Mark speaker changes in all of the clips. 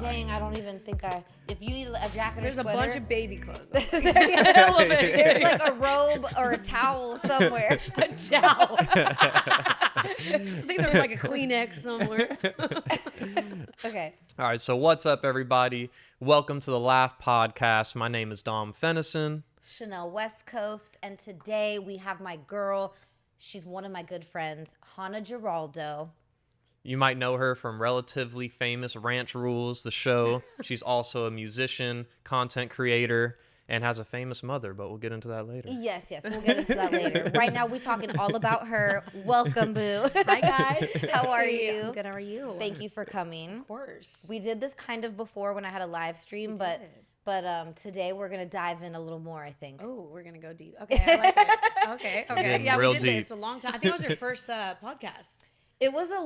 Speaker 1: Dang, I don't even think if you need a jacket
Speaker 2: There's
Speaker 1: or sweater.
Speaker 2: a bunch of baby clothes.
Speaker 1: There's like a robe or a towel somewhere.
Speaker 2: A towel. I think there's like a Kleenex somewhere.
Speaker 1: Okay.
Speaker 3: All right, so what's up, everybody? Welcome to the Laugh Podcast. My name is Dom Fenison.
Speaker 1: Chanel West Coast, and today we have my girl. She's one of my good friends, Hana Giraldo.
Speaker 3: You might know her from relatively famous Ranch Rules, the show. She's also a musician, content creator, and has a famous mother, but we'll get into that later.
Speaker 1: Yes, we'll get into that later. Right now, we're talking all about her. Welcome, boo.
Speaker 2: Hi, guys.
Speaker 1: How are you?
Speaker 2: I'm good. How are you?
Speaker 1: Thank you for coming.
Speaker 2: Of course.
Speaker 1: We did this kind of before when I had a live stream, but today we're gonna dive in a little more, I think.
Speaker 2: Oh, we're gonna go deep. Okay, I like it. Okay.
Speaker 3: Getting
Speaker 2: Yeah,
Speaker 3: real
Speaker 2: we did
Speaker 3: deep.
Speaker 2: this a long time. I think it was your first podcast.
Speaker 1: It was a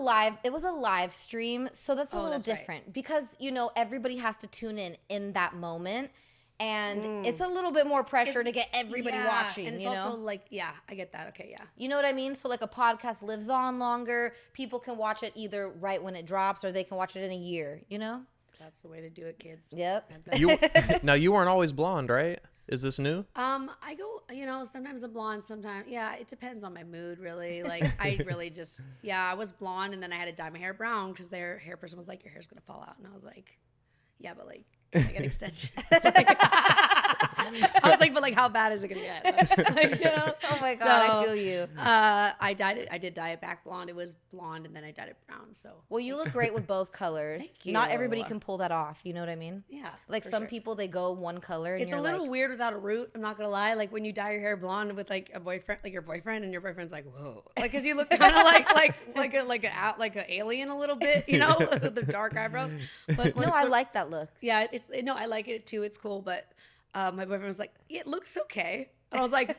Speaker 1: live stream, so that's a little different because everybody has to tune in that moment, and it's a little bit more pressure to get everybody watching.
Speaker 2: And it's also like, I get that. Okay, yeah.
Speaker 1: You know what I mean? So like a podcast lives on longer. People can watch it either right when it drops, or they can watch it in a year.
Speaker 2: That's the way to do it, kids.
Speaker 1: Yep.
Speaker 3: Now, you weren't always blonde, right? Is this new?
Speaker 2: I go, sometimes I'm blonde, sometimes, it depends on my mood, really. Like, I really just, I was blonde, and then I had to dye my hair brown because their hair person was like, your hair's going to fall out. And I was like, yeah, but like, can I get extensions? I was like, but like, how bad is it going to get?
Speaker 1: Oh my God, I feel you.
Speaker 2: I did dye it back blonde. It was blonde, and then I dyed it brown, so.
Speaker 1: Well, you look great with both colors.
Speaker 2: Thank you.
Speaker 1: Not everybody can pull that off. You know what I mean?
Speaker 2: Yeah.
Speaker 1: Like some people, they go one color, and
Speaker 2: It's a little weird without a root. I'm not gonna lie. Like when you dye your hair blonde with like a boyfriend, like your boyfriend, and your boyfriend's like, whoa, like because you look kind of like an alien a little bit, with the dark eyebrows. But
Speaker 1: No, I like that look.
Speaker 2: Yeah, I like it too. It's cool, but my boyfriend was like, it looks okay. And I was like.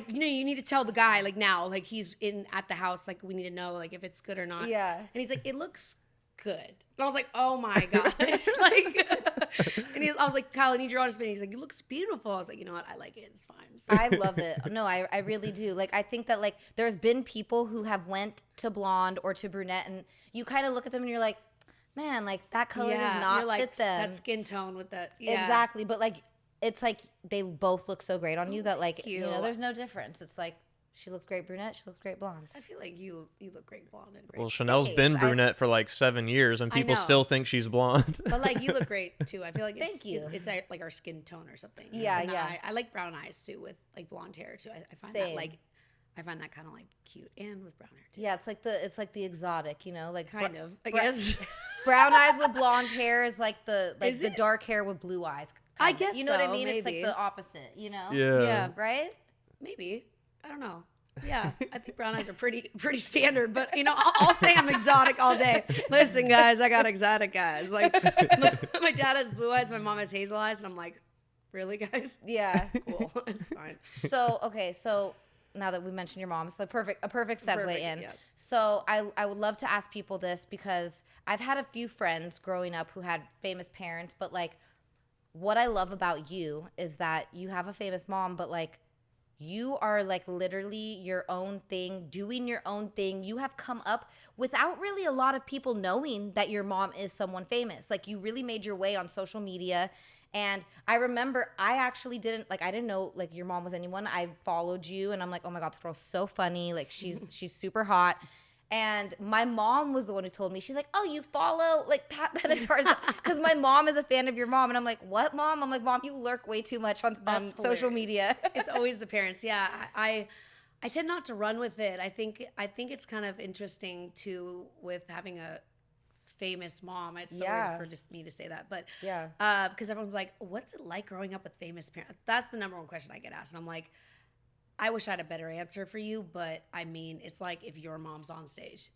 Speaker 2: You need to tell the guy like now, like he's at the house, like we need to know like if it's good or not.
Speaker 1: Yeah.
Speaker 2: And he's like, it looks good. And I was like, oh my gosh. I was like, Kyle, I need your honest opinion. He's like, it looks beautiful. I was like, you know what? I like it. It's fine. So.
Speaker 1: I love it. No, I really do. Like, I think that like there's been people who have went to blonde or to brunette, and you kind of look at them and you're like, man, like that color does not fit them.
Speaker 2: That skin tone with that. Yeah.
Speaker 1: Exactly. But like, it's like they both look so great on you that like,
Speaker 2: you.
Speaker 1: There's no difference. It's like, she looks great brunette, she looks great blonde.
Speaker 2: I feel like you look great blonde and great.
Speaker 3: Well, Chanel's been brunette for like 7 years, and people still think she's blonde.
Speaker 2: But like you look great too. I feel like
Speaker 1: Thank you.
Speaker 2: It's like our skin tone or something.
Speaker 1: Yeah,
Speaker 2: and
Speaker 1: yeah.
Speaker 2: I like brown eyes too with like blonde hair too. I find
Speaker 1: Same.
Speaker 2: I find that kind of like cute, and with brown hair too.
Speaker 1: Yeah, it's like the exotic, like
Speaker 2: kind of. I guess
Speaker 1: brown eyes with blonde hair is like the
Speaker 2: it?
Speaker 1: dark hair with blue eyes.
Speaker 2: I guess
Speaker 1: you know what I
Speaker 2: so,
Speaker 1: mean.
Speaker 2: maybe.
Speaker 1: It's like the opposite.
Speaker 3: Yeah.
Speaker 1: Right.
Speaker 2: Maybe. I don't know. Yeah, I think brown eyes are pretty standard, but I'll say I'm exotic all day. Listen, guys, I got exotic eyes. Like my dad has blue eyes, my mom has hazel eyes, and I'm like, really, guys?
Speaker 1: Yeah.
Speaker 2: Cool. It's fine.
Speaker 1: So now that we mentioned your mom, it's a perfect segue in.
Speaker 2: Yes.
Speaker 1: So I would love to ask people this because I've had a few friends growing up who had famous parents, but like what I love about you is that you have a famous mom, but like you are like literally your own thing, doing your own thing. You have come up without really a lot of people knowing that your mom is someone famous. Like you really made your way on social media. And I remember I didn't know like your mom was anyone. I followed you and I'm like, oh my God, this girl's so funny. Like she's super hot. And my mom was the one who told me, she's like, oh, you follow like Pat Benatar, because my mom is a fan of your mom. And I'm like, what, Mom? I'm like, Mom, you lurk way too much on social media.
Speaker 2: It's always the parents. Yeah. I tend not to run with it. I think it's kind of interesting too with having a famous mom. It's so weird for just me to say that, but because everyone's like, what's it like growing up with famous parents? That's the number one question I get asked. And I'm like, I wish I had a better answer for you, but I mean, it's like if your mom's on stage,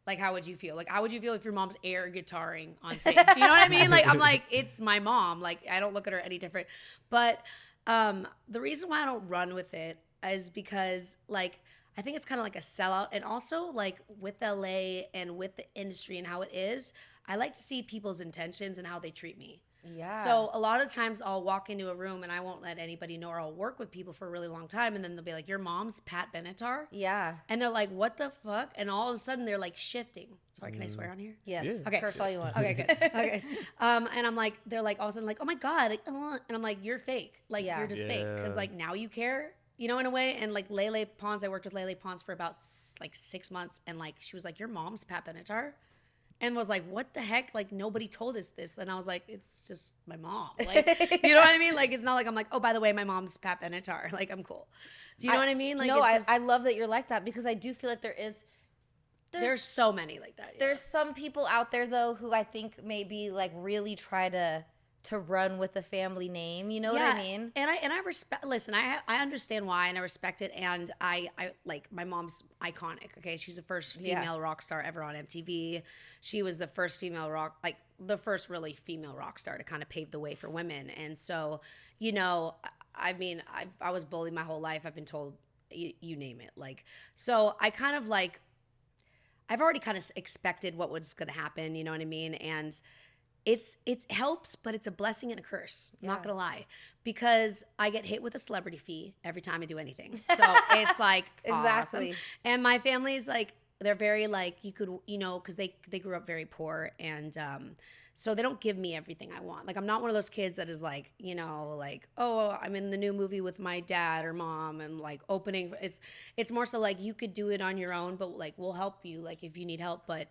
Speaker 2: like how would you feel? Like how would you feel if your mom's air guitaring on stage? You know what I mean? Like I'm like, it's my mom. Like I don't look at her any different. But the reason why I don't run with it is because like I think it's kind of like a sellout, and also like with LA and with the industry and how it is, I like to see people's intentions and how they treat me.
Speaker 1: Yeah.
Speaker 2: So a lot of times I'll walk into a room and I won't let anybody know, or I'll work with people for a really long time, and then they'll be like, your mom's Pat Benatar?
Speaker 1: Yeah.
Speaker 2: And they're like, what the fuck? And all of a sudden they're like shifting. Sorry, can I swear on here?
Speaker 1: Yes.
Speaker 3: Yeah.
Speaker 2: Okay.
Speaker 1: Curse all you want.
Speaker 2: Okay, good. Okay. And I'm like, they're like all of a sudden like, oh my God. Like, and I'm like, you're fake. Like, you're just fake. Because like now you care, you know, in a way. And like Lele Pons, I worked with Lele Pons for about like 6 months. And like, she was like, your mom's Pat Benatar? And was like, what the heck? Like, nobody told us this. And I was like, it's just my mom. Like, you know what I mean? Like, it's not like I'm like, oh, by the way, my mom's Pat Benatar. Like, I'm cool. Do you know what I mean? Like,
Speaker 1: no, I love that you're like that, because I do feel like there's so many like that. Yeah. There's some people out there, though, who I think maybe, like, really try to run with the family name. You know what I mean?
Speaker 2: And I respect, listen, I understand why, and I respect it. And I like, my mom's iconic. Okay. She's the first female rock star ever on MTV. She was the first the first really female rock star to kind of pave the way for women. And so, you know, I mean, I was bullied my whole life. I've been told you name it. Like, so I kind of like, I've already kind of expected what was going to happen. You know what I mean? And it helps, but it's a blessing and a curse. I'm not gonna lie, because I get hit with a celebrity fee every time I do anything. So it's like
Speaker 1: exactly.
Speaker 2: Awesome. And my family's like, they're very like, you could, you know, because they grew up very poor, and so they don't give me everything I want. Like, I'm not one of those kids that is like, you know, like, oh, I'm in the new movie with my dad or mom, and like opening. It's more so like, you could do it on your own, but like, we'll help you, like, if you need help, but.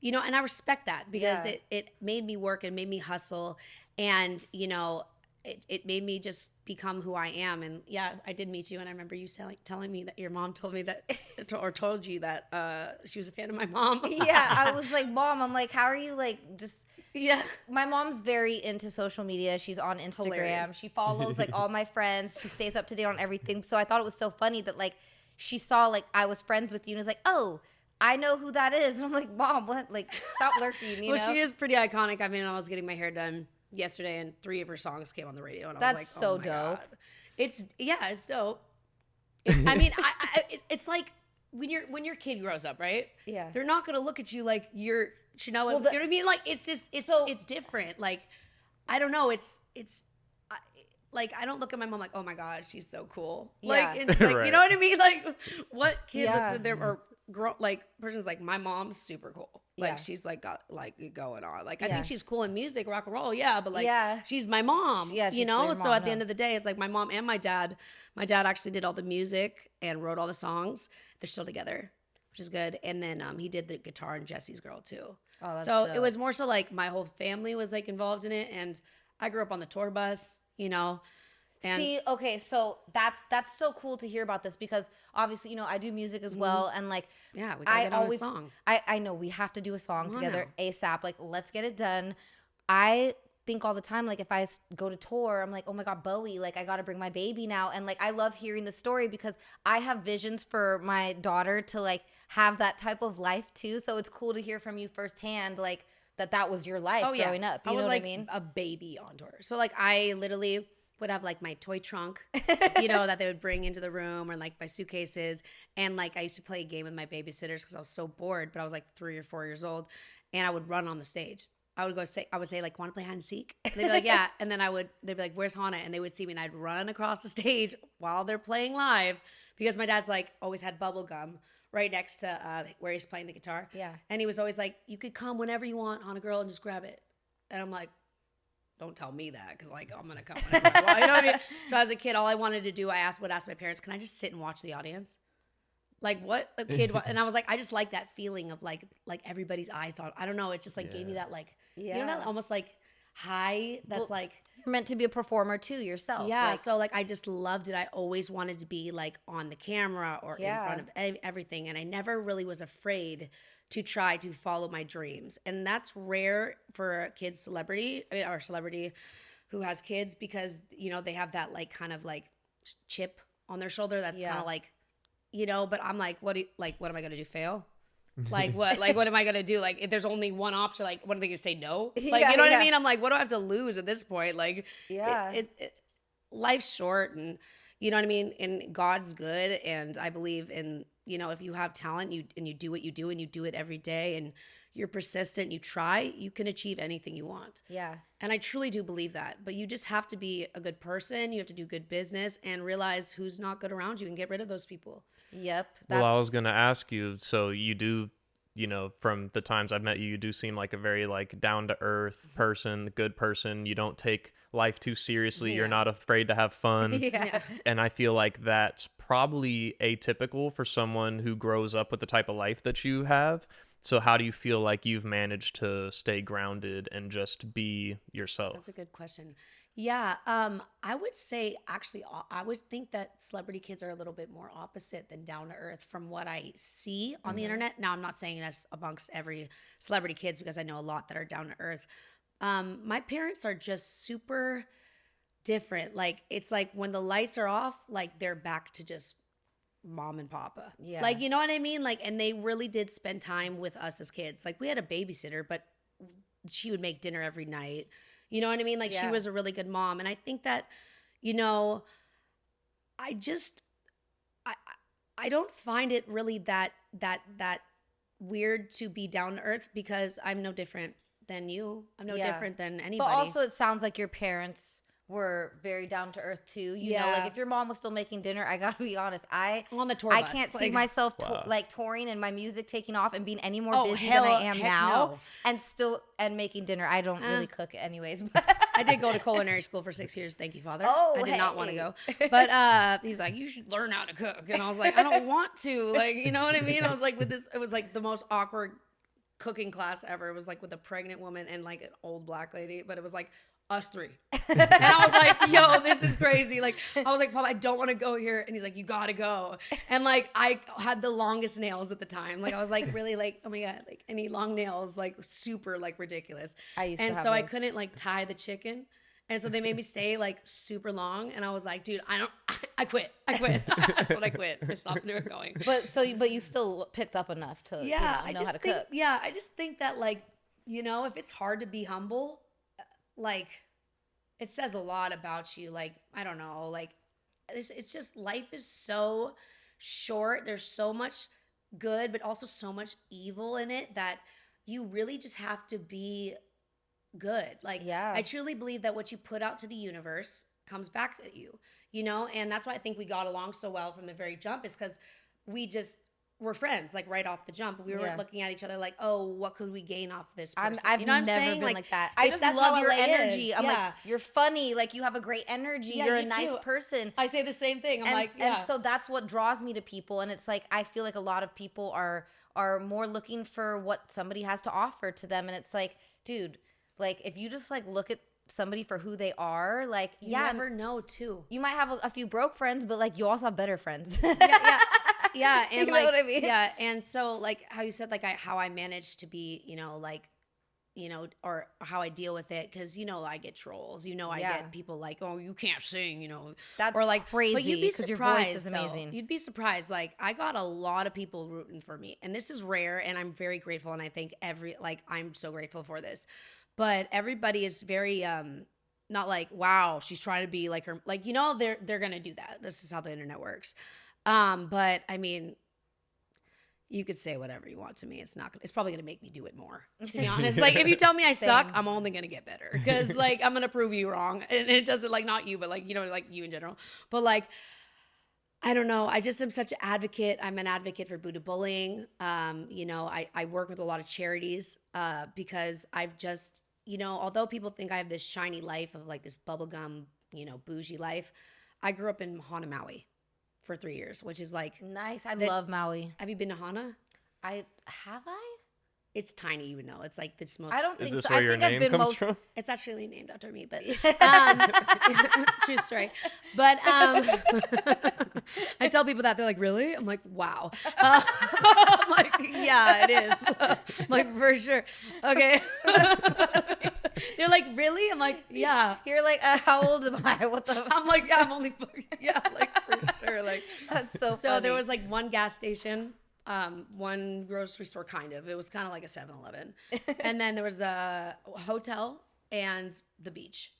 Speaker 2: You know, and I respect that, because it made me work and made me hustle, and, you know, it made me just become who I am. And yeah, I did meet you, and I remember you telling me that your mom told me that, or told you that she was a fan of my mom.
Speaker 1: Yeah, I was like, Mom, I'm like, how are you, like, just...
Speaker 2: Yeah.
Speaker 1: My mom's very into social media. She's on Instagram. Hilarious. She follows, like, all my friends. She stays up to date on everything. So I thought it was so funny that, like, she saw, like, I was friends with you, and was like, oh... I know who that is. And I'm like, Mom, what? Like, stop lurking, you know?
Speaker 2: She is pretty iconic. I mean, I was getting my hair done yesterday, and 3 of her songs came on the radio. And I was like,
Speaker 1: so dope. God.
Speaker 2: It's dope. I mean, it's like when your kid grows up, right?
Speaker 1: Yeah.
Speaker 2: They're not going to look at you like you're Chanel was, you know what I mean? Like, it's just, it's different. Like, I don't know. Like, I don't look at my mom like, oh my God, she's so cool. Like,
Speaker 1: yeah.
Speaker 2: it's like,
Speaker 3: Right.
Speaker 2: You know what I mean? Like, what kid looks at them or person's like, my mom's super cool. Like, she's like got like going on. Like, I think she's cool in music, rock and roll. Yeah. But like, she's my mom, you know? Mom, so at the end of the day, it's like my mom and my dad actually did all the music and wrote all the songs. They're still together, which is good. And then he did the guitar in Jesse's Girl too.
Speaker 1: Oh, that's
Speaker 2: so
Speaker 1: dope.
Speaker 2: It was more so like my whole family was like involved in it. And I grew up on the tour bus, you know? And
Speaker 1: see, okay, so that's so cool to hear about this, because obviously, you know, I do music as well, and like,
Speaker 2: yeah, we gotta get on a song.
Speaker 1: I know we have to do a song together ASAP. Like, let's get it done. I think all the time, like, if I go to tour, I'm like, oh my God, Bowie, like, I got to bring my baby now, and like, I love hearing the story, because I have visions for my daughter to like have that type of life too. So it's cool to hear from you firsthand, like that was your life growing up. You know what I mean?
Speaker 2: A baby on tour. So like, I literally would have like my toy trunk, you know, that they would bring into the room, or like my suitcases. And like, I used to play a game with my babysitters because I was so bored, but I was like 3 or 4 years old, and I would run on the stage. I would say like, want to play hide and seek? And they'd be like, yeah. And then they'd be like, where's Hana? And they would see me, and I'd run across the stage while they're playing live, because my dad's like always had bubble gum right next to where he's playing the guitar.
Speaker 1: Yeah.
Speaker 2: And he was always like, you could come whenever you want, Hana girl, and just grab it. And I'm like, don't tell me that, because like, I'm gonna come whenever I want. You know what I mean? So as a kid, all I wanted to do, would ask my parents, can I just sit and watch the audience? Like, what a kid, and I was like, I just like that feeling of like everybody's eyes on. I don't know, it just like gave me that like, you know, that almost like high. That's like,
Speaker 1: you're meant to be a performer too yourself.
Speaker 2: Yeah.
Speaker 1: Like,
Speaker 2: so like, I just loved it. I always wanted to be like on the camera or in front of everything, and I never really was afraid to try to follow my dreams. And that's rare for a celebrity who has kids, because, you know, they have that like kind of like chip on their shoulder that's kind of like, you know, but I'm like, what am I going to do? Fail? Like what? Like, what am I going to do? Like, if there's only one option, like, what are they going to say? No? Like, you know what I mean? I'm like, what do I have to lose at this point? Like, life's short, and you know what I mean? And God's good. And I believe in, you know, if you have talent, you do what you do, and you do it every day, and you're persistent, you try, you can achieve anything you want.
Speaker 1: Yeah.
Speaker 2: And I truly do believe that. But you just have to be a good person. You have to do good business and realize who's not good around you and get rid of those people.
Speaker 1: Yep.
Speaker 3: Well, I was going to ask you, so you do, from the times I've met you, you do seem like a very like down to earth person, good person. You don't take life too seriously. You're not afraid to have fun.
Speaker 1: Yeah.
Speaker 3: And I feel like that's probably atypical for someone who grows up with the type of life that you have. So how do you feel like you've managed to stay grounded and just be yourself?
Speaker 2: That's a good question. Yeah, I would say actually, I would think that celebrity kids are a little bit more opposite than down to earth from what I see on the internet. Now, I'm not saying that's amongst every celebrity kids because I know a lot that are down to earth. My parents are just super different. Like, it's like when the lights are off, like they're back to just mom and papa.
Speaker 1: Yeah.
Speaker 2: Like, you know what I mean? Like, and they really did spend time with us as kids. Like, we had a babysitter, but she would make dinner every night. You know what I mean? Like, she was a really good mom. And I think that, I don't find it really that weird to be down to earth because I'm no different than you. I'm no different than anybody.
Speaker 1: But also it sounds like your parents were very down to earth too. You know, like if your mom was still making dinner, I gotta be honest, on the tour bus, I can't see myself touring and my music taking off and being any more busy than I am now, and making dinner. I don't really cook anyways.
Speaker 2: I did go to culinary school for 6 years. Thank you, Father. I did not want to go, but he's like, you should learn how to cook, and I was like, I don't want to. Like, you know what I mean? I was like, it was like the most awkward cooking class ever. It was like with a pregnant woman and like an old black lady, but it was like us three. And I was like, yo, this is crazy. Like, I was like, Papa, I don't want to go here. And he's like, you gotta go. And like, I had the longest nails at the time. Like, I was like, really like, oh my God, like any long nails, like super like ridiculous. I couldn't like tie the chicken. And so they made me stay like super long. And I was like, dude, I quit. That's what I quit. I stopped going.
Speaker 1: But you still picked up enough to know how to cook.
Speaker 2: Yeah. I just think that like, if it's hard to be humble, like it says a lot about you. Like, I don't know, like it's just, life is so short. There's so much good, but also so much evil in it that you really just have to be good. Like, I truly believe that what you put out to the universe comes back at you, and that's why I think we got along so well from the very jump, is because we're friends, like right off the jump. We were looking at each other like, oh, what could we gain off this person?
Speaker 1: I've never been like that. I just love your energy. I'm like, you're funny. Like, you have a great energy. You're a nice person.
Speaker 2: I say the same thing.
Speaker 1: And so that's what draws me to people. And it's like, I feel like a lot of people are more looking for what somebody has to offer to them. And it's like, dude, like if you just like look at somebody for who they are, like,
Speaker 2: you never know too.
Speaker 1: You might have a few broke friends, but like you also have better friends.
Speaker 2: Yeah, and
Speaker 1: you know what I mean?
Speaker 2: Yeah, and so like how you said, like how I managed to be, or how I deal with it, because I get trolls, I get people like, oh, you can't sing,
Speaker 1: that's
Speaker 2: or like
Speaker 1: crazy.
Speaker 2: But you'd be
Speaker 1: because
Speaker 2: surprised,
Speaker 1: your voice is amazing.
Speaker 2: Though. You'd be surprised. Like, I got a lot of people rooting for me, and this is rare, and I'm very grateful, and I think I'm so grateful for this. But everybody is very not like, wow, she's trying to be like her, like, they're gonna do that. This is how the internet works. But I mean, you could say whatever you want to me. It's probably going to make me do it more, to be honest. Like, if you tell me I suck, I'm only going to get better, because like, I'm going to prove you wrong. And it doesn't, like, not you, but like, like you in general. But like, I don't know. I just am such an advocate. I'm an advocate for Buddha bullying. I work with a lot of charities, because I've just, although people think I have this shiny life of like this bubblegum, bougie life, I grew up in Hana, Maui for 3 years, which is like
Speaker 1: nice. I love Maui.
Speaker 2: Have you been to Hana?
Speaker 1: Have I?
Speaker 2: It's tiny, you would know. It's like this most.
Speaker 1: I don't think
Speaker 3: Is this
Speaker 1: so.
Speaker 3: where
Speaker 1: I
Speaker 3: your
Speaker 1: think I've
Speaker 3: name
Speaker 1: been
Speaker 3: comes
Speaker 1: most.
Speaker 3: from?
Speaker 2: It's actually named after me, but true story. But I tell people that, they're like, "Really?" I'm like, "Wow." I'm like, "Yeah, it is." I'm like, for sure. Okay. They're like, "Really?" I'm like, "Yeah."
Speaker 1: You're like, how old am I? What the?
Speaker 2: I'm like, "Yeah, I'm only like for sure." Like,
Speaker 1: that's so funny.
Speaker 2: So there was like one gas station, one grocery store, kind of. It was kind of like a 7-Eleven. And then there was a hotel and the beach.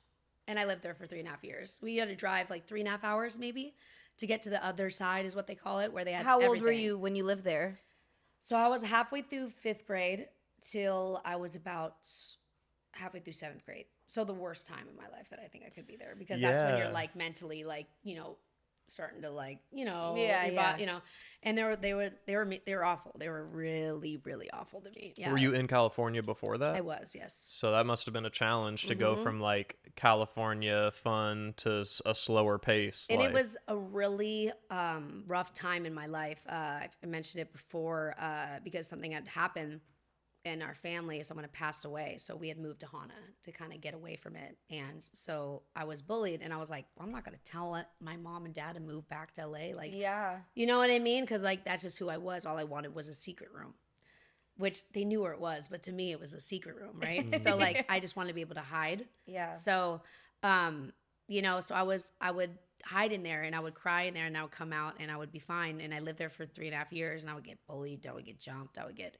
Speaker 2: And I lived there for 3.5 years. We had to drive like 3.5 hours maybe to get to the other side, is what they call it, where they had
Speaker 1: How old
Speaker 2: everything.
Speaker 1: were you when you lived there?
Speaker 2: So I was halfway through 5th grade till I was about halfway through 7th grade. So the worst time in my life that I think I could be there, because that's when you're like mentally like, you know, starting to like, you know, you know, and they were awful. They were really, really awful to me. Yeah.
Speaker 3: Were you in California before that?
Speaker 2: I was, yes.
Speaker 3: So that must have been a challenge to go from like California fun to a slower pace.
Speaker 2: And it was a really rough time in my life. I mentioned it before because something had happened in our family. Someone had passed away, so we had moved to Hana to kind of get away from it. And so I was bullied, and I was like, well, I'm not going to tell my mom and dad to move back to LA. Like, you know what I mean? Because like that's just who I was. All I wanted was a secret room, which they knew where it was, but to me it was a secret room, right? So like I just wanted to be able to hide. So you know, so I would hide in there, and I would cry in there, and I would come out, and I would be fine. And I lived there for 3.5 years, and I would get bullied, I would get jumped, I would get,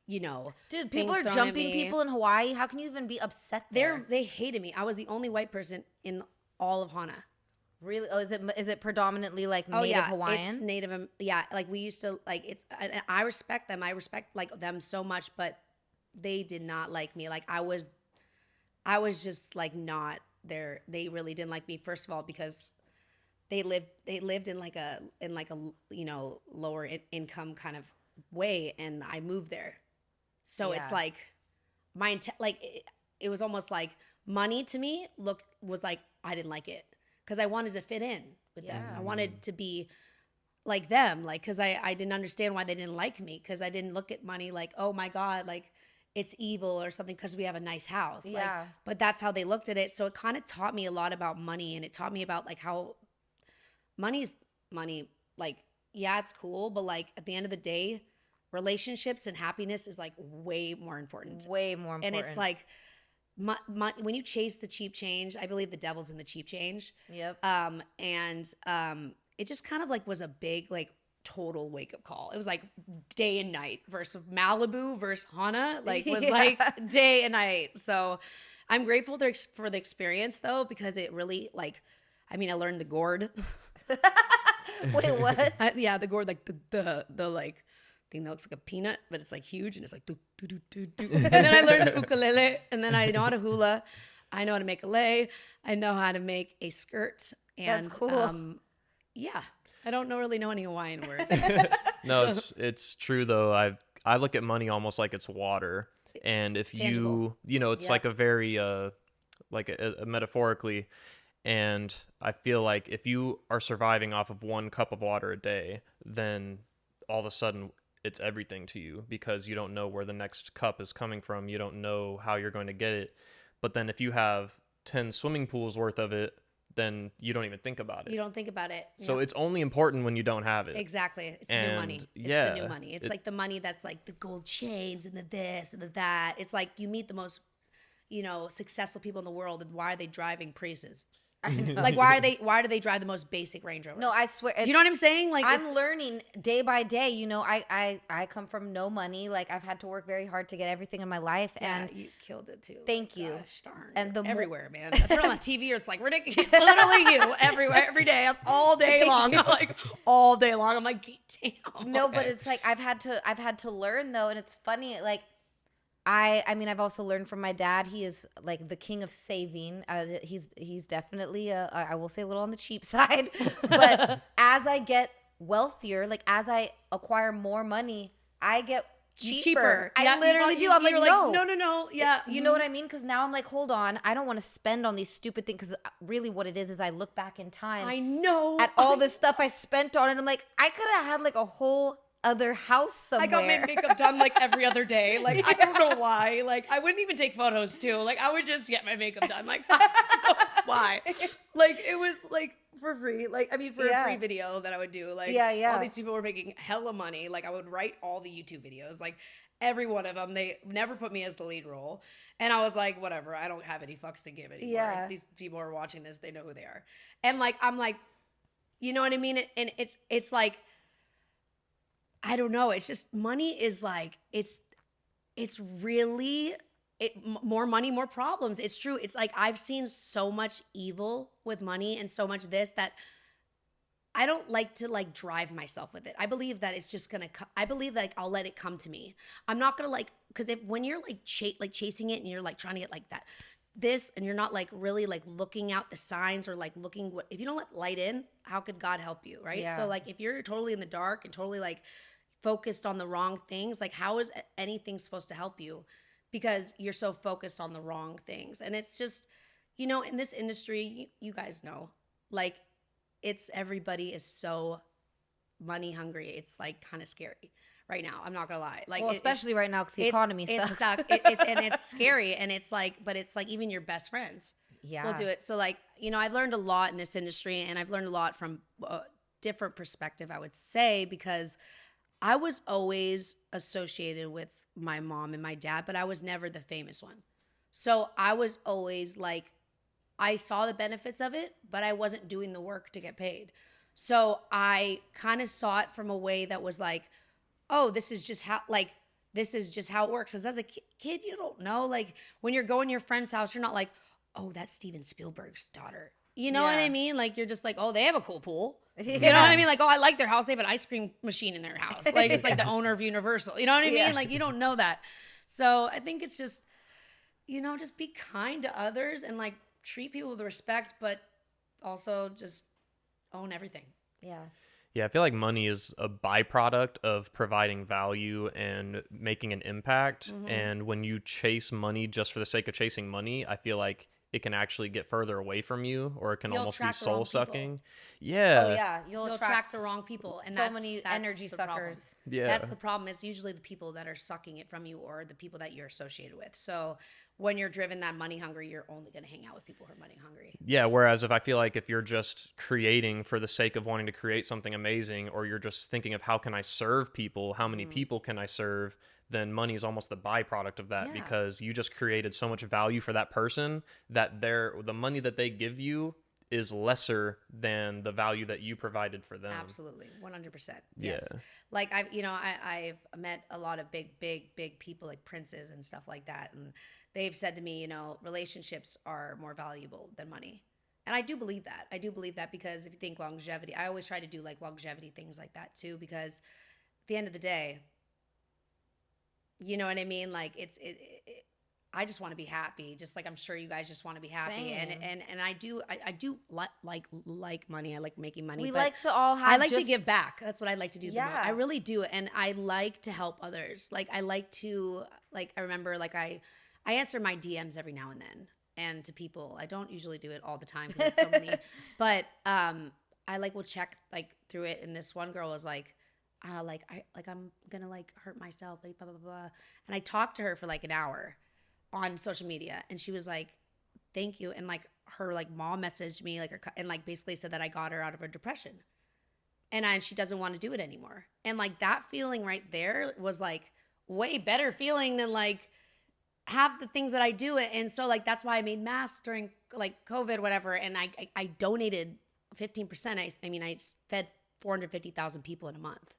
Speaker 2: you know,
Speaker 1: dude, people are jumping people in Hawaii. How can you even be upset there?
Speaker 2: They hated me. I was the only white person in all of Hana.
Speaker 1: Really? Oh, is it predominantly like Native Hawaiian?
Speaker 2: It's Native. Yeah, like we used to like it's. I respect them. I respect like them so much, but they did not like me. Like I was just like not there. They really didn't like me. First of all, because they lived in like a you know, lower income kind of way, and I moved there. So it's like it was almost like money to me was like I didn't like it, because I wanted to fit in with them. I wanted to be like them, like, because I didn't understand why they didn't like me, because I didn't look at money like, oh my God, like it's evil or something because we have a nice house. Like, but that's how they looked at it. So it kind of taught me a lot about money, and it taught me about like how money's money. Like, yeah, it's cool, but like at the end of the day, relationships and happiness is like way more important.
Speaker 1: Way more important.
Speaker 2: And it's like when you chase the cheap change, I believe the devil's in the cheap change.
Speaker 1: Yep.
Speaker 2: It just kind of like was a big like total wake up call. It was like day and night versus Malibu versus Hana. Like was like day and night. So I'm grateful for the experience though, because it really like, I mean, I learned the gourd.
Speaker 1: Wait, what?
Speaker 2: The gourd, like the like thing that looks like a peanut, but it's like huge, and it's like do do do do do. And then I learned the ukulele, and then I know how to hula, I know how to make a lei, I know how to make a skirt, and
Speaker 1: that's cool.
Speaker 2: Yeah, I don't really know any Hawaiian words.
Speaker 3: No, it's true though. I look at money almost like it's water, and if
Speaker 2: tangible.
Speaker 3: you know, it's like a very like a metaphorically. And I feel like if you are surviving off of 1 cup of water a day, then all of a sudden it's everything to you, because you don't know where the next cup is coming from. You don't know how you're going to get it. But then if you have 10 swimming pools worth of it, then you don't even think about it.
Speaker 2: You don't think about it.
Speaker 3: So it's only important when you don't have it.
Speaker 2: Exactly. It's new money. It's the new money. It's like the money that's like the gold chains and the this and the that. It's like you meet the most, you know, successful people in the world, and why are they driving Priuses? Like why do they drive the most basic Range Rover?
Speaker 1: No, I swear.
Speaker 2: Do you know what I'm saying? Like
Speaker 1: I'm learning day by day. You know, I come from no money. Like I've had to work very hard to get everything in my life, and
Speaker 2: you killed it too.
Speaker 1: Thank you.
Speaker 2: Gosh, darn.
Speaker 1: And
Speaker 2: everywhere, man. I turn on TV, it's like ridiculous. It's literally you everywhere, every day, all day long. I'm like all day long. I'm like, damn.
Speaker 1: No, but it's like I've had to learn though, and it's funny. Like I mean, I've also learned from my dad. He is like the king of saving. He's definitely I will say a little on the cheap side, but as I get wealthier, like as I acquire more money, I get cheaper. I literally do. I'm like,
Speaker 2: no. Yeah.
Speaker 1: You know what I mean? Because now I'm like, hold on. I don't want to spend on these stupid things. Because really what it is I look back in time.
Speaker 2: I know.
Speaker 1: At all this stuff I spent on it. I'm like, I could have had like a whole other house somewhere.
Speaker 2: I got my makeup done like every other day. Like, I don't know why. Like, I wouldn't even take photos too. Like, I would just get my makeup done. Like, I don't know why. Like, it was like for free. Like, I mean, for a free video that I would do. Like, all these people were making hella money. Like, I would write all the YouTube videos. Like, every one of them. They never put me as the lead role. And I was like, whatever. I don't have any fucks to give anymore. Yeah. These people are watching this. They know who they are. And like, I'm like, you know what I mean? And it's like, I don't know. It's just money is like, it's really, more money, more problems. It's true. It's like, I've seen so much evil with money and so much this that, I don't like to like drive myself with it. I believe that it's just gonna. I believe that like, I'll let it come to me. I'm not gonna like because if when you're like chasing it and you're like trying to get like that, this and you're not like really like looking out the signs or like looking what if you don't let light in, how could God help you, right?
Speaker 1: Yeah.
Speaker 2: So like if you're totally in the dark and totally like focused on the wrong things, like how is anything supposed to help you? Because you're so focused on the wrong things, and it's just in this industry, you guys know, like. It's everybody is so money hungry. It's like kind of scary right now. I'm not gonna lie. Like,
Speaker 1: well, especially right now because the economy sucks.
Speaker 2: And it's scary. And it's like, but it's like even your best friends will do it. So like, I've learned a lot in this industry, and I've learned a lot from a different perspective, I would say, because I was always associated with my mom and my dad, but I was never the famous one. So I was always like, I saw the benefits of it, but I wasn't doing the work to get paid. So I kind of saw it from a way that was like, oh, this is just how it works. Because as a kid, you don't know. Like when you're going to your friend's house, you're not like, oh, that's Steven Spielberg's daughter. You know what I mean? Like you're just like, oh, they have a cool pool. You know what I mean? Like, oh, I like their house. They have an ice cream machine in their house. Like it's like the owner of Universal. You know what I mean? Like you don't know that. So I think it's just, just be kind to others and like, treat people with respect, but also just own everything.
Speaker 3: Yeah, I feel like money is a byproduct of providing value and making an impact. Mm-hmm. And when you chase money just for the sake of chasing money, I feel like it can actually get further away from you, or it can almost be soul sucking. Yeah.
Speaker 1: Oh yeah, you'll attract
Speaker 2: the wrong people, and
Speaker 1: so many energy suckers.
Speaker 2: Problem.
Speaker 3: Yeah,
Speaker 2: that's the problem. It's usually the people that are sucking it from you, or the people that you're associated with. So when you're driven that money hungry, you're only going to hang out with people who are money hungry.
Speaker 3: Yeah. Whereas if I feel like if you're just creating for the sake of wanting to create something amazing, or you're just thinking of how can I serve people, how many people can I serve, then money is almost the byproduct of that, because you just created so much value for that person that the money that they give you is lesser than the value that you provided for them.
Speaker 2: Absolutely. 100%. Yes. Yeah. Like I've met a lot of big people like princes and stuff like that. And they've said to me, relationships are more valuable than money. And I do believe that. Because if you think longevity, I always try to do like longevity things like that too, because at the end of the day, you know what I mean? Like I just want to be happy, just like I'm sure you guys just want to be happy. Same. And I do like money. I like making money.
Speaker 1: We like to all have.
Speaker 2: I like to give back. That's what I like to do. Yeah, the most. I really do, and I like to help others. Like I like to I remember I answer my DMs every now and then, and to people. I don't usually do it all the time because there's so many, but I will check through it. And this one girl was like. I'm gonna hurt myself, blah, blah, blah. And I talked to her for an hour on social media, and she was like, thank you. And her mom messaged me and basically said that I got her out of her depression, and she doesn't want to do it anymore. And that feeling right there was way better feeling than have the things that I do. And so that's why I made masks during COVID, whatever. And I donated 15%. I fed 450,000 people in a month.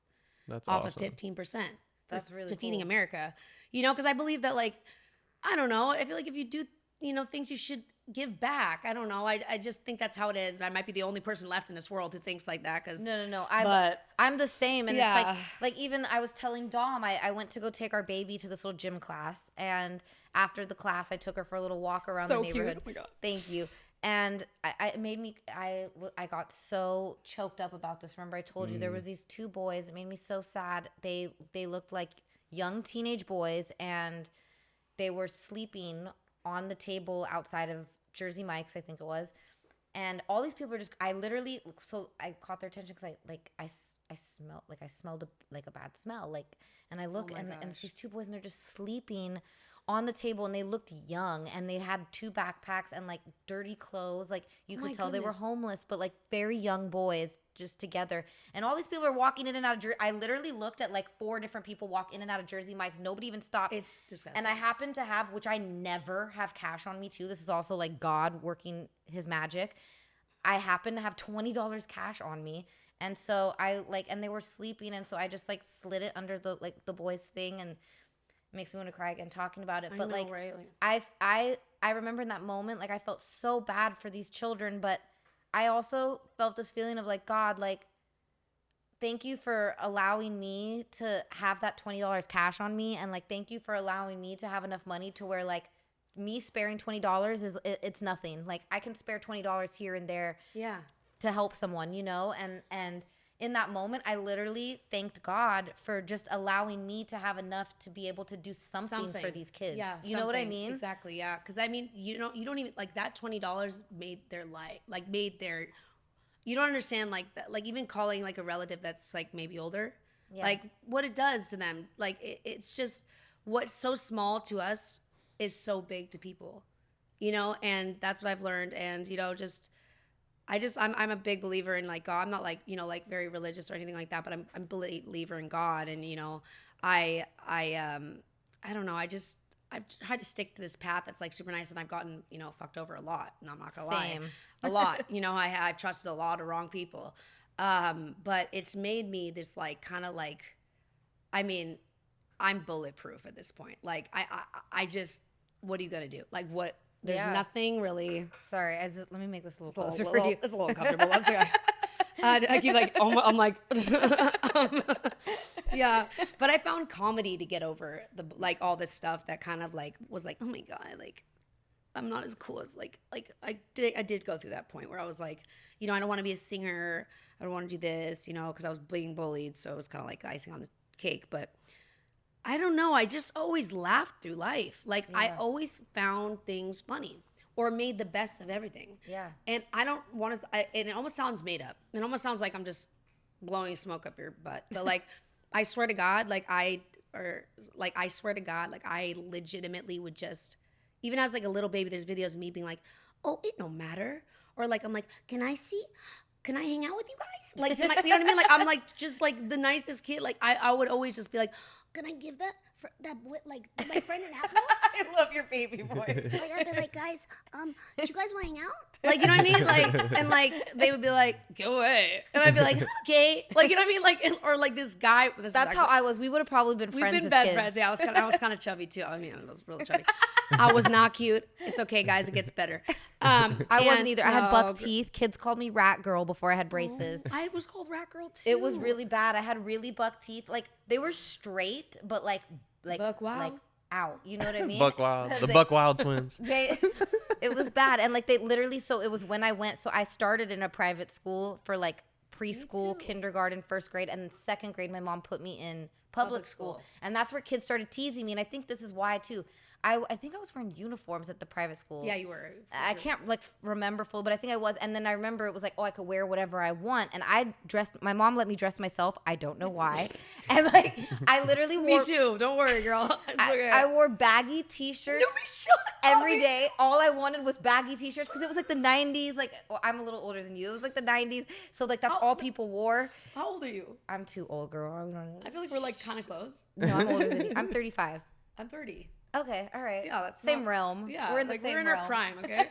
Speaker 3: That's
Speaker 2: off
Speaker 3: awesome.
Speaker 2: Of 15%.
Speaker 1: That's really
Speaker 2: to
Speaker 1: cool.
Speaker 2: Feeding America, because I believe that I don't know. I feel like if you do, things you should give back. I don't know. I just think that's how it is. And I might be the only person left in this world who thinks like that. Cause
Speaker 1: no. I'm the same. And it's like even I was telling Dom, I went to go take our baby to this little gym class. And after the class, I took her for a little walk around the neighborhood.
Speaker 2: Cute. Oh my God.
Speaker 1: Thank you. And I got so choked up about this. Remember I told you there was these two boys. It made me so sad. They looked like young teenage boys, and they were sleeping on the table outside of Jersey Mike's, I think it was. And all these people are just, I caught their attention because I smelled a bad smell. And I look and it's these two boys, and they're just sleeping on the table, and they looked young, and they had two backpacks and dirty clothes. You could tell they were homeless, but very young boys just together. And all these people are walking in and out of Jersey. I literally looked at 4 different people walk in and out of Jersey Mike's. Nobody even stopped.
Speaker 2: It's disgusting.
Speaker 1: And I happen to have, which I never have cash on me too. This is also God working his magic. I happen to have $20 cash on me. And so and they were sleeping. And so I just slid it under the boys thing, and it makes me want to cry again talking about it. But
Speaker 2: I know, right?
Speaker 1: I remember in that moment, I felt so bad for these children, but I also felt this feeling of like, God, like, thank you for allowing me to have that $20 cash on me. And like, thank you for allowing me to have enough money to where like me sparing $20 it's nothing. Like I can spare $20 here and there to help someone, you know? And in that moment, I literally thanked God for just allowing me to have enough to be able to do something for these kids.
Speaker 2: Yeah,
Speaker 1: you know what I mean?
Speaker 2: Exactly, yeah. Because I mean, you don't even, like that $20 made their life, like made their, you don't understand like that, like even calling like a relative that's like maybe older, like what it does to them. Like it's just what's so small to us is so big to people, you know? And that's what I've learned. And, you know, I'm a big believer in like God. I'm not like, you know, like very religious or anything like that, but I'm a believer in God. And, you know, I don't know. I've tried to stick to this path that's like super nice, and I've gotten, you know, fucked over a lot. And I'm not gonna lie, a lot. You know, I've trusted a lot of wrong people, but it's made me this like kind of like, I mean, I'm bulletproof at this point. Like I just, what are you gonna do? Like what? There's nothing really.
Speaker 1: Sorry, let me make this a little closer for you.
Speaker 2: It's a little uncomfortable. Let's do it. I keep like, I'm like, yeah. But I found comedy to get over the like all this stuff that kind of like was like, oh my God, like I'm not as cool as like I did go through that point where I was like, you know, I don't want to be a singer. I don't want to do this, you know, because I was being bullied. So it was kind of like icing on the cake. But I don't know. I just always laughed through life. Like I always found things funny or made the best of everything. Yeah. And I don't want to, and it almost sounds made up. It almost sounds like I'm just blowing smoke up your butt. But like, I swear to God, I swear to God, like I legitimately would just, even as like a little baby, there's videos of me being like, oh, it don't matter. Or like, I'm like, can I hang out with you guys? Like, you know what I mean? Like, I'm like, just like the nicest kid. Like I would always just be like, can I give that boy, like my friend an apple?
Speaker 1: I love your baby voice.
Speaker 2: Like I'd be like, guys, do you guys want to hang out? Like, you know what I mean? Like, and like they would be like, go away, and I'd be like, okay, like you know what I mean? Like, or like this guy.
Speaker 1: That's how I was. We would have probably been friends.
Speaker 2: We've been best friends. Yeah, I was kind of chubby too. I mean, I was really chubby. I was not cute. It's okay, guys. It gets better.
Speaker 1: I wasn't either. I had buck teeth. Kids called me rat girl before I had braces.
Speaker 2: I was called rat girl too.
Speaker 1: It was really bad. I had really buck teeth. Like they were straight, but like
Speaker 2: buck wild.
Speaker 1: Like out. You know what I mean?
Speaker 3: Buck Wild. The Buck Wild twins.
Speaker 1: It was bad. And like they literally, so it was when I went, so I started in a private school for like preschool, kindergarten, first grade, and then second grade, my mom put me in public school. And that's where kids started teasing me. And I think this is why too. I think I was wearing uniforms at the private school.
Speaker 2: Yeah, you were.
Speaker 1: I can't like remember full, but I think I was. And then I remember it was like, oh, I could wear whatever I want. And my mom let me dress myself. I don't know why. And like, I literally wore.
Speaker 2: Me too. Don't worry, girl.
Speaker 1: I wore baggy t-shirts every day. All I wanted was baggy t-shirts because it was like the 90s. Like, well, I'm a little older than you. It was like the 90s. So like that's all people wore.
Speaker 2: How old are you?
Speaker 1: I'm too old, girl.
Speaker 2: I feel like we're like kind of close.
Speaker 1: No, I'm older than you. I'm 35.
Speaker 2: I'm 30.
Speaker 1: Okay, all right.
Speaker 2: Yeah, that's
Speaker 1: same realm.
Speaker 2: Yeah,
Speaker 1: we're in the same realm.
Speaker 2: We're in our prime, okay?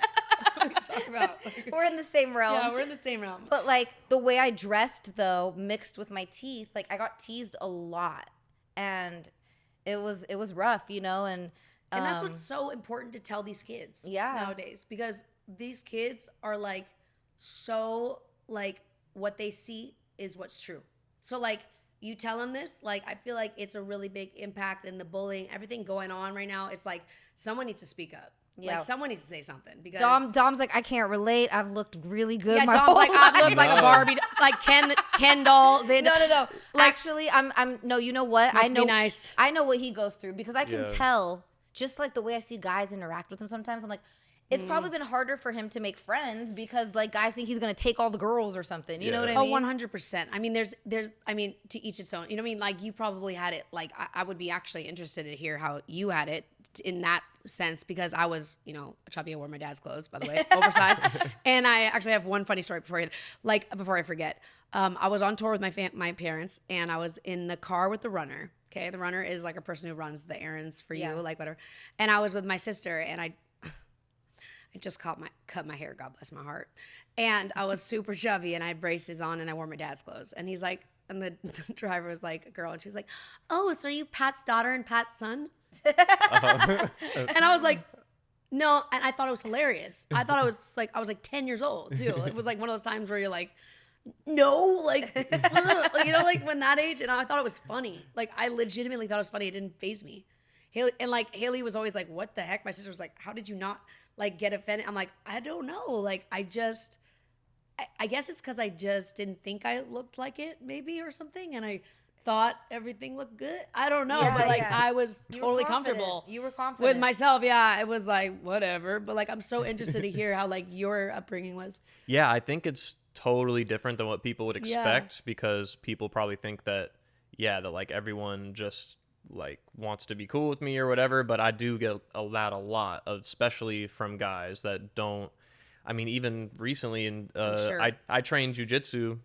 Speaker 2: What are you talking about?
Speaker 1: We're in the same realm.
Speaker 2: Yeah, we're in the same realm.
Speaker 1: But like the way I dressed though, mixed with my teeth, like I got teased a lot, and it was rough, you know. And
Speaker 2: that's what's so important to tell these kids nowadays, because these kids are like so like what they see is what's true. So like. You tell them this, like, I feel like it's a really big impact in the bullying, everything going on right now. It's like someone needs to speak up. Yeah. Like someone needs to say something because
Speaker 1: Dom's like, I can't relate. I've looked really good.
Speaker 2: Yeah,
Speaker 1: my
Speaker 2: Dom's
Speaker 1: whole
Speaker 2: like,
Speaker 1: life.
Speaker 2: I've looked like a Barbie, like Ken doll.
Speaker 1: No. Like, actually, I'm no. You know what?
Speaker 2: I know. Be nice.
Speaker 1: I know what he goes through because I can tell. Just like the way I see guys interact with him sometimes, I'm like. It's probably been harder for him to make friends because like guys think he's gonna take all the girls or something. You know what I mean?
Speaker 2: Oh, 100%. I mean, there's I mean, to each its own. You know what I mean? Like you probably had it. Like I would be actually interested to hear how you had it in that sense because I was, you know, chubby. I wore my dad's clothes, by the way, oversized. And I actually have one funny story before I forget. I was on tour with my parents, and I was in the car with the runner. Okay, the runner is like a person who runs the errands for you, like whatever. And I was with my sister, and I just cut my hair, God bless my heart. And I was super chubby and I had braces on and I wore my dad's clothes. And he's like, and the driver was like a girl and she's like, oh, so are you Pat's daughter and Pat's son? And I was like, No, and I thought it was hilarious. I thought I was like 10 years old too. It was like one of those times where you're like, no, like, like, you know, like when that age, and I thought it was funny. Like I legitimately thought it was funny. It didn't faze me. Haley was always like, what the heck? My sister was like, how did you not like get offended? I'm like, I don't know. Like I guess it's because I just didn't think I looked like it maybe or something. And I thought everything looked good. I don't know, but like I was totally comfortable.
Speaker 1: You were confident
Speaker 2: with myself. Yeah, it was like whatever. But like I'm so interested to hear how like your upbringing was.
Speaker 3: Yeah, I think it's totally different than what people would expect because people probably think that that like everyone just like wants to be cool with me or whatever. But I do get that a lot, especially from guys that don't. I mean, even recently, I trained jujitsu.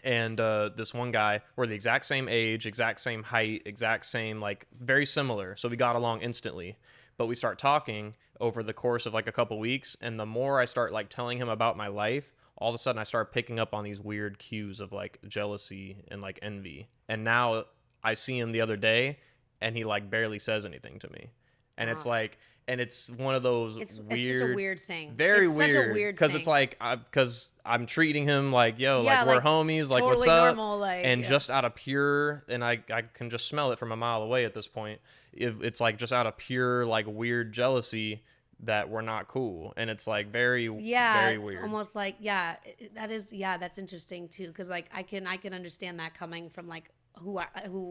Speaker 3: And this one guy, we're the exact same age, exact same height, exact same, like, very similar. So we got along instantly. But we start talking over the course of, like, a couple weeks. And the more I start, like, telling him about my life, all of a sudden I start picking up on these weird cues of, like, jealousy and, like, envy. And now I see him the other day, and he, like, barely says anything to me. And it's like... And it's one of those weird...
Speaker 2: It's such a weird thing.
Speaker 3: Very weird. Such a weird thing. Because it's like... Because I'm treating him like, like we're homies. Like, what's up? Normal, like, and just out of pure... And I can just smell it from a mile away at this point. It's like just out of pure, like, weird jealousy that we're not cool. And it's like very weird.
Speaker 2: It's almost like... that is... Yeah, that's interesting too. Because like I can understand that coming from like... who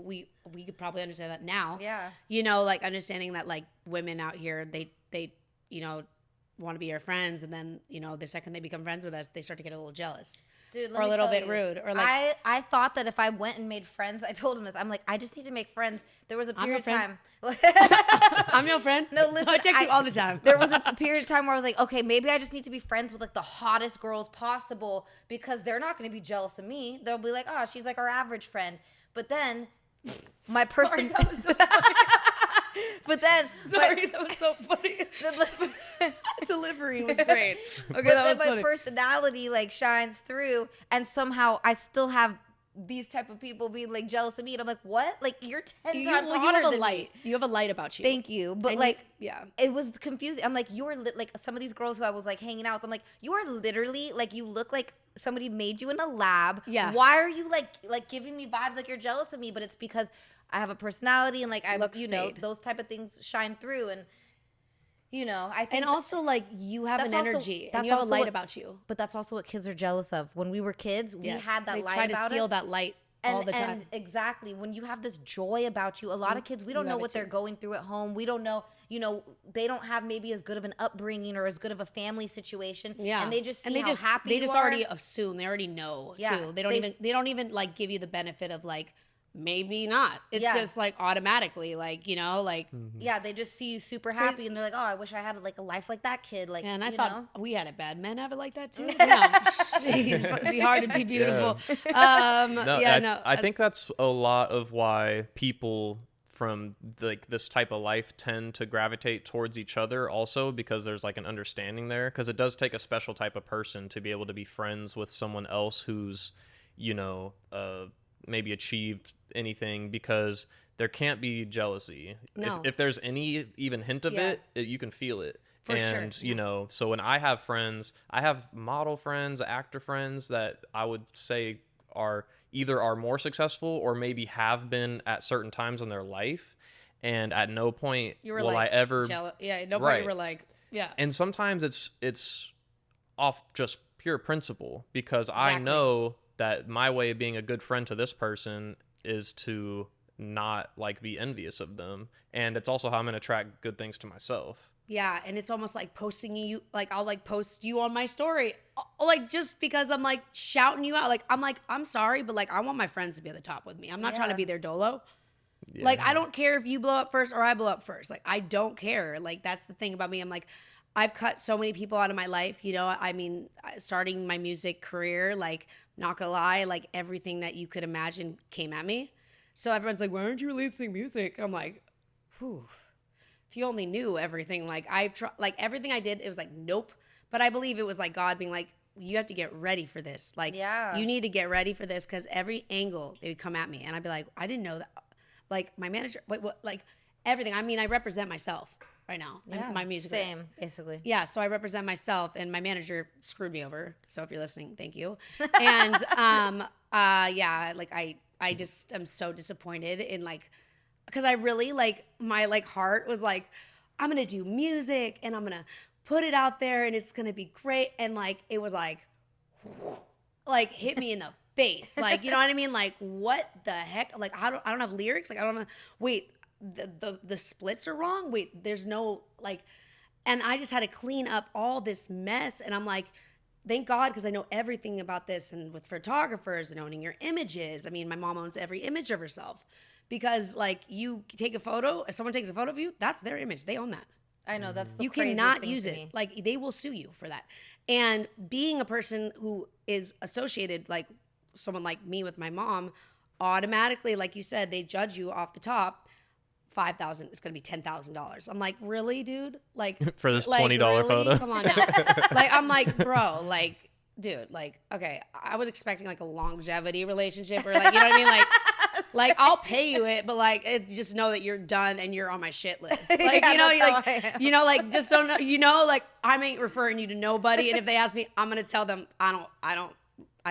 Speaker 2: we could probably understand that now.
Speaker 1: Yeah.
Speaker 2: You know, like understanding that like women out here, they you know, want to be our friends, and then, you know, the second they become friends with us, they start to get a little jealous.
Speaker 1: Dude,
Speaker 2: or a little bit rude. Or like
Speaker 1: I thought that if I went and made friends, I told him this. I'm like, I just need to make friends. There was a period of time.
Speaker 2: I'm your friend.
Speaker 1: No, listen.
Speaker 2: I text you all the time.
Speaker 1: There was a period of time where I was like, okay, maybe I just need to be friends with like the hottest girls possible because they're not going to be jealous of me. They'll be like, oh, she's like our average friend. But then my person.
Speaker 2: Sorry, that was so funny.
Speaker 1: But then.
Speaker 2: Sorry, that was so funny. Delivery was great. Okay,
Speaker 1: but
Speaker 2: that was
Speaker 1: then my
Speaker 2: funny.
Speaker 1: personality like shines through, and somehow I still have these type of people being like jealous of me, and I'm like, what? Like you're 10 times hotter than me.
Speaker 2: You have a light about you.
Speaker 1: Thank you, but
Speaker 2: and
Speaker 1: like,
Speaker 2: it
Speaker 1: was confusing. I'm like, you're like some of these girls who I was like hanging out with. I'm like, you are literally like, you look like somebody made you in a lab.
Speaker 2: Yeah.
Speaker 1: Why are you like giving me vibes like you're jealous of me? But it's because I have a personality, and like those type of things shine through, and you know, I think.
Speaker 2: And also like you have an energy, and you have a light about you.
Speaker 1: But that's also what kids are jealous of. When we were kids, we had that light about us.
Speaker 2: They try to steal that light all the time.
Speaker 1: And exactly, when you have this joy about you, a lot of kids, we don't know what they're going through at home. We don't know, you know, they don't have maybe as good of an upbringing or as good of a family situation. Yeah. And they just see how happy you are.
Speaker 2: They just already assume. They already know too. They don't even like give you the benefit of like, maybe not. It's just like automatically, like, you know, like
Speaker 1: they just see you super happy, and they're like, oh, I wish I had like a life like that kid. Like,
Speaker 2: and I thought we had it bad. Men have it like that too. Jeez, it must be hard to be beautiful.
Speaker 3: I think that's a lot of why people from like this type of life tend to gravitate towards each other also, because there's like an understanding there, because it does take a special type of person to be able to be friends with someone else who's, you know, maybe achieved anything, because there can't be jealousy.
Speaker 2: No.
Speaker 3: If there's any even hint of it, you can feel it.
Speaker 2: For sure.
Speaker 3: You know, so when I have friends, I have model friends, actor friends that I would say are more successful or maybe have been at certain times in their life, and at no point will I ever
Speaker 2: at no point you were like,
Speaker 3: And sometimes it's off just pure principle, because I know that my way of being a good friend to this person is to not like be envious of them, and it's also how I'm gonna attract good things to myself.
Speaker 2: Yeah, and it's almost like posting you, like I'll like post you on my story, like just because I'm like shouting you out, like I'm sorry, but like I want my friends to be at the top with me. I'm not trying to be their dolo. Yeah. Like I don't care if you blow up first or I blow up first. Like I don't care. Like that's the thing about me. I'm like, I've cut so many people out of my life. You know, I mean, starting my music career, like not gonna lie, like everything that you could imagine came at me. So everyone's like, why aren't you releasing music? I'm like, whew. If you only knew everything, like I've tried, like everything I did, it was like, nope. But I believe it was like God being like, you have to get ready for this. Like, you need to get ready for this, because every angle they would come at me, and I'd be like, I didn't know that. Like my manager, what, like everything. I mean, I represent myself. right now.
Speaker 1: Yeah,
Speaker 2: My music
Speaker 1: same, basically.
Speaker 2: Yeah, so I represent myself, and my manager screwed me over. So if you're listening, thank you. And yeah, like I just am so disappointed in like, because I really like my like heart was like, I'm gonna do music and I'm gonna put it out there and it's gonna be great, and like it was like hit me in the face, like, you know what I mean? Like, what the heck? Like, I don't have lyrics. Like, I don't know. Wait, the splits are wrong. Wait, there's no like, and I just had to clean up all this mess. And I'm like, thank God, because I know everything about this, and with photographers and owning your images. I mean, my mom owns every image of herself, because like you take a photo, if someone takes a photo of you, that's their image. They own that.
Speaker 1: I know, that's the
Speaker 2: you
Speaker 1: craziest
Speaker 2: cannot
Speaker 1: thing
Speaker 2: use
Speaker 1: to
Speaker 2: it.
Speaker 1: me.
Speaker 2: Like, they will sue you for that. And being a person who is associated, like someone like me with my mom, automatically, like you said, they judge you off the top. $5,000, it's gonna be $10,000. I'm like, really, dude? Like
Speaker 3: for this
Speaker 2: like,
Speaker 3: $20
Speaker 2: really?
Speaker 3: photo?
Speaker 2: Come on now. Like, I'm like, bro, like, dude, like, okay, I was expecting like a longevity relationship, or like, you know what I mean? Like I'll pay you it, but like, it's just know that you're done and you're on my shit list. Like,
Speaker 1: Yeah,
Speaker 2: you know,
Speaker 1: like,
Speaker 2: you know, like, just don't know, you know, like, I ain't referring you to nobody. And if they ask me, I'm gonna tell them I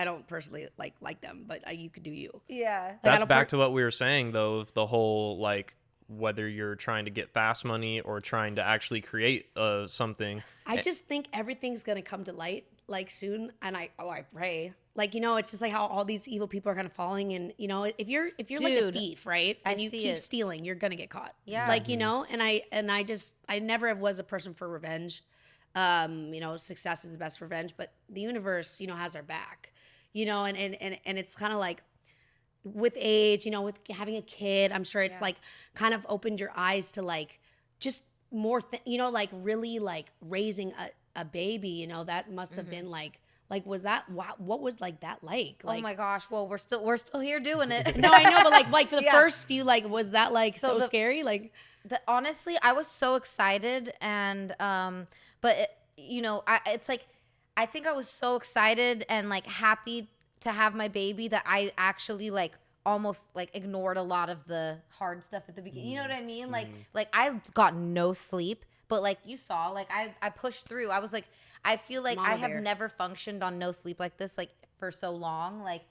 Speaker 2: don't personally like them, but you could do you.
Speaker 1: Yeah.
Speaker 2: Like,
Speaker 3: That's back to what we were saying though, of the whole like, whether you're trying to get fast money or trying to actually create something.
Speaker 2: I just think everything's gonna come to light like soon, and I pray. Like, you know, it's just like how all these evil people are kind of falling, and you know, if you're
Speaker 1: Dude,
Speaker 2: like a thief, right, and
Speaker 1: I
Speaker 2: you
Speaker 1: see
Speaker 2: keep
Speaker 1: it.
Speaker 2: stealing, you're gonna get caught.
Speaker 1: Yeah.
Speaker 2: Like, you know, and I never was a person for revenge. You know, success is the best revenge, but the universe, you know, has our back. You know, and it's kind of like, with age, you know, with having a kid, I'm sure it's like kind of opened your eyes to like just more, you know, like really like raising a baby, you know, that must have been like was that, what was like that like?
Speaker 1: Oh my gosh. Well, we're still here doing it.
Speaker 2: No, I know, but like for the first few, like, was that like so scary? Like,
Speaker 1: honestly, I was so excited, and but it, you know, it's like, I think I was so excited and like happy to have my baby that I actually like almost like ignored a lot of the hard stuff at the beginning. You know what I mean? Like I got no sleep, but like you saw, like I pushed through. I was like, I feel like I have never functioned on no sleep like this, like for so long. Like,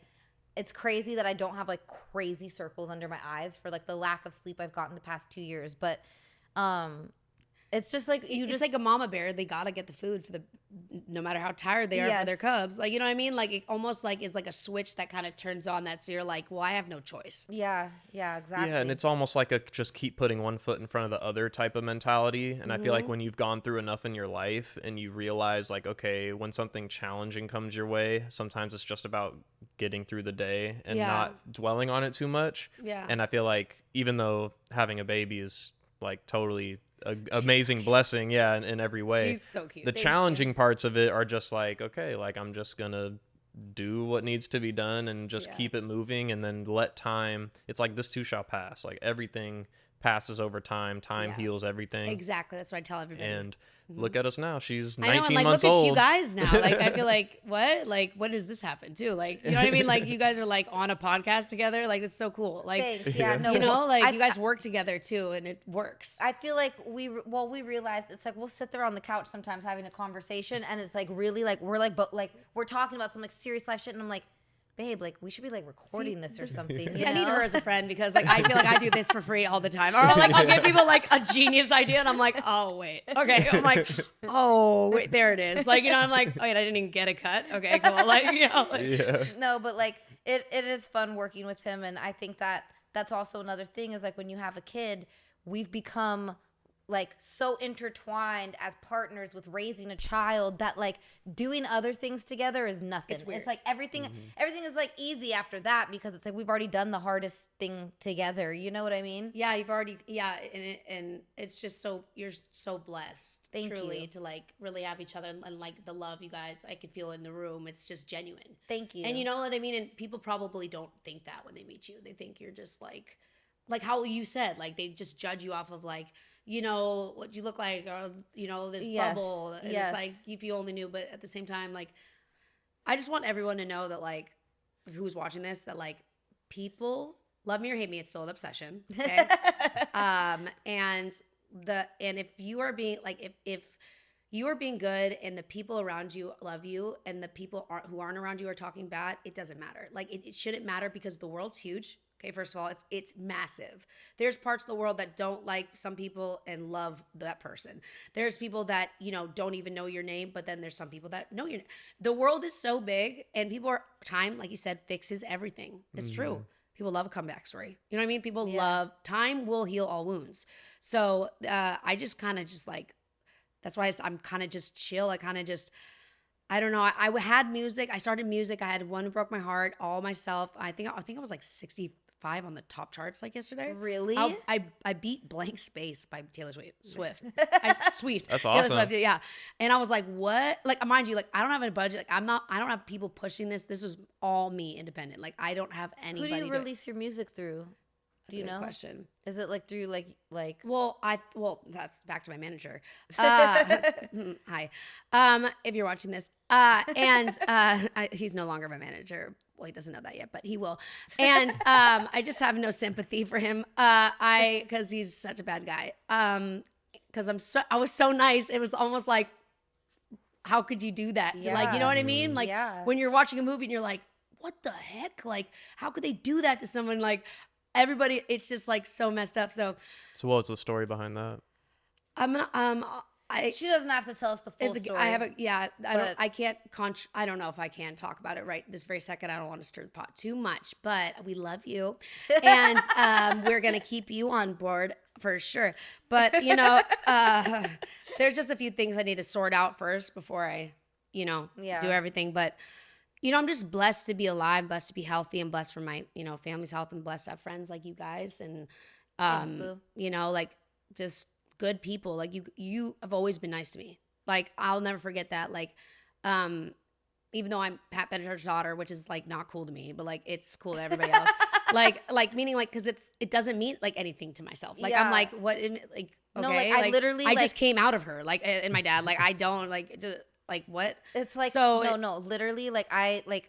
Speaker 1: it's crazy that I don't have like crazy circles under my eyes for like the lack of sleep I've gotten the past 2 years. But it's just like
Speaker 2: it's like a mama bear. They gotta get the food for no matter how tired they are for their cubs. Like, you know what I mean? Like, it almost like is like a switch that kind of turns on. That so you're like, well, I have no choice.
Speaker 1: Yeah, exactly.
Speaker 3: Yeah, and it's almost like a just keep putting one foot in front of the other type of mentality. And I feel like when you've gone through enough in your life and you realize like, okay, when something challenging comes your way, sometimes it's just about getting through the day and not dwelling on it too much.
Speaker 2: Yeah.
Speaker 3: And I feel like even though having a baby is like totally amazing blessing, in every way,
Speaker 2: she's so cute.
Speaker 3: The challenging parts of it are just like, okay, like I'm just gonna do what needs to be done and just keep it moving, and then let time, it's like this too shall pass. Like, everything passes over time. Time heals everything.
Speaker 2: Exactly. That's what I tell everybody.
Speaker 3: And look at us now. She's 19
Speaker 2: I know, and like,
Speaker 3: months
Speaker 2: look
Speaker 3: old.
Speaker 2: at you guys now. Like, I feel like, what? Like, what does this happen to? Like, you know what I mean? Like, you guys are like on a podcast together. Like, it's so cool. Like,
Speaker 1: thanks. Yeah, no,
Speaker 2: you know, like, you guys work together too, and it works.
Speaker 1: I feel like we realized it's like we'll sit there on the couch sometimes having a conversation, and it's like really like we're talking about some like serious life shit, and I'm like, babe, like we should be like recording this or something. You know?
Speaker 2: I need her as a friend, because like I feel like I do this for free all the time. Or like I'll give people like a genius idea, and I'm like, oh wait, okay. I'm like, oh wait, there it is. Like, you know, I'm like, wait, I didn't even get a cut. Okay, cool. Like, you know. Like,
Speaker 1: no, but like it is fun working with him, and I think that's also another thing is like when you have a kid, we've become like so intertwined as partners with raising a child that like doing other things together is nothing. It's like everything is like easy after that, because it's like we've already done the hardest thing together. You know what I mean?
Speaker 2: Yeah, you've already and it's just so, you're so blessed.
Speaker 1: Thank
Speaker 2: truly
Speaker 1: you.
Speaker 2: To like really have each other, and like the love you guys, I could feel in the room. It's just genuine.
Speaker 1: Thank you.
Speaker 2: And you know what I mean? And people probably don't think that when they meet you. They think you're just like how you said, like they just judge you off of like, you know, what you look like, or, you know, this bubble. And it's like, if you only knew. But at the same time, like, I just want everyone to know that, like, who's watching this, that, like, people love me or hate me, it's still an obsession. Okay. And and if you are being like, if you are being good and the people around you love you and the people who aren't around you are talking bad, it doesn't matter. Like it shouldn't matter because the world's huge. Okay, first of all, it's massive. There's parts of the world that don't like some people and love that person. There's people that, don't even know your name, but then there's some people that know your name. The world is so big, and time, like you said, fixes everything. It's true. People love a comeback story. You know what I mean? People love, time will heal all wounds. So I just kind of just like, that's why I'm kind of just chill. I kind of just, I don't know. I had music. I started music. I had One Who Broke My Heart all myself. I think I was like 65 on the top charts like yesterday.
Speaker 1: Really?
Speaker 2: I beat Blank Space by Taylor Swift. Swift.
Speaker 3: That's
Speaker 2: Taylor
Speaker 3: awesome.
Speaker 2: Swift, yeah. And I was like, what? Like, mind you, like, I don't have a budget. Like, I don't have people pushing this. This was all me, independent. Like, I don't have anybody.
Speaker 1: Who do you release your music through? Do you know?
Speaker 2: Question.
Speaker 1: Is it like through like?
Speaker 2: Well, that's back to my manager. Hi. If you're watching this, he's no longer my manager. Well, he doesn't know that yet, but he will. And I just have no sympathy for him. Because he's such a bad guy. Because I was so nice. It was almost like, how could you do that?
Speaker 1: Yeah.
Speaker 2: Like, you know what I mean? Like when you're watching a movie and you're like, what the heck? Like, how could they do that to someone? Like, everybody, it's just like so messed up. So
Speaker 3: what was the story behind that?
Speaker 1: She doesn't have to tell us the full story.
Speaker 2: I don't know if I can talk about it right this very second. I don't want to stir the pot too much, but we love you. And we're going to keep you on board for sure. But, there's just a few things I need to sort out first before I, do everything. But, I'm just blessed to be alive, blessed to be healthy, and blessed for my, family's health, and blessed to have friends like you guys. And,
Speaker 1: Thanks, boo.
Speaker 2: like just good people. Like you have always been nice to me. Like, I'll never forget that. Like, even though I'm Pat Benatar's daughter, which is like not cool to me, but like it's cool to everybody else. like meaning like, cause it doesn't mean like anything to myself. Like I'm like, what? Like, okay,
Speaker 1: no, like I literally,
Speaker 2: I just came out of her. Like, and my dad, like I don't like what?
Speaker 1: It's like,
Speaker 2: so
Speaker 1: no, literally, like I like.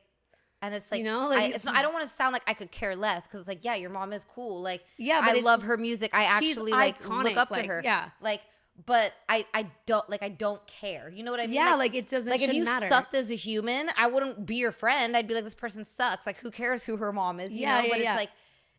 Speaker 1: And it's like, I don't want to sound like I could care less, because it's like, yeah, your mom is cool. Like,
Speaker 2: yeah,
Speaker 1: I love her music. I actually like
Speaker 2: iconic,
Speaker 1: look up to
Speaker 2: like,
Speaker 1: her.
Speaker 2: Yeah.
Speaker 1: Like, but I don't care. You know what I mean?
Speaker 2: Yeah, like it doesn't.
Speaker 1: Like if you
Speaker 2: matter.
Speaker 1: sucked as a human, I wouldn't be your friend. I'd be like, this person sucks. Like, who cares who her mom is? You know? But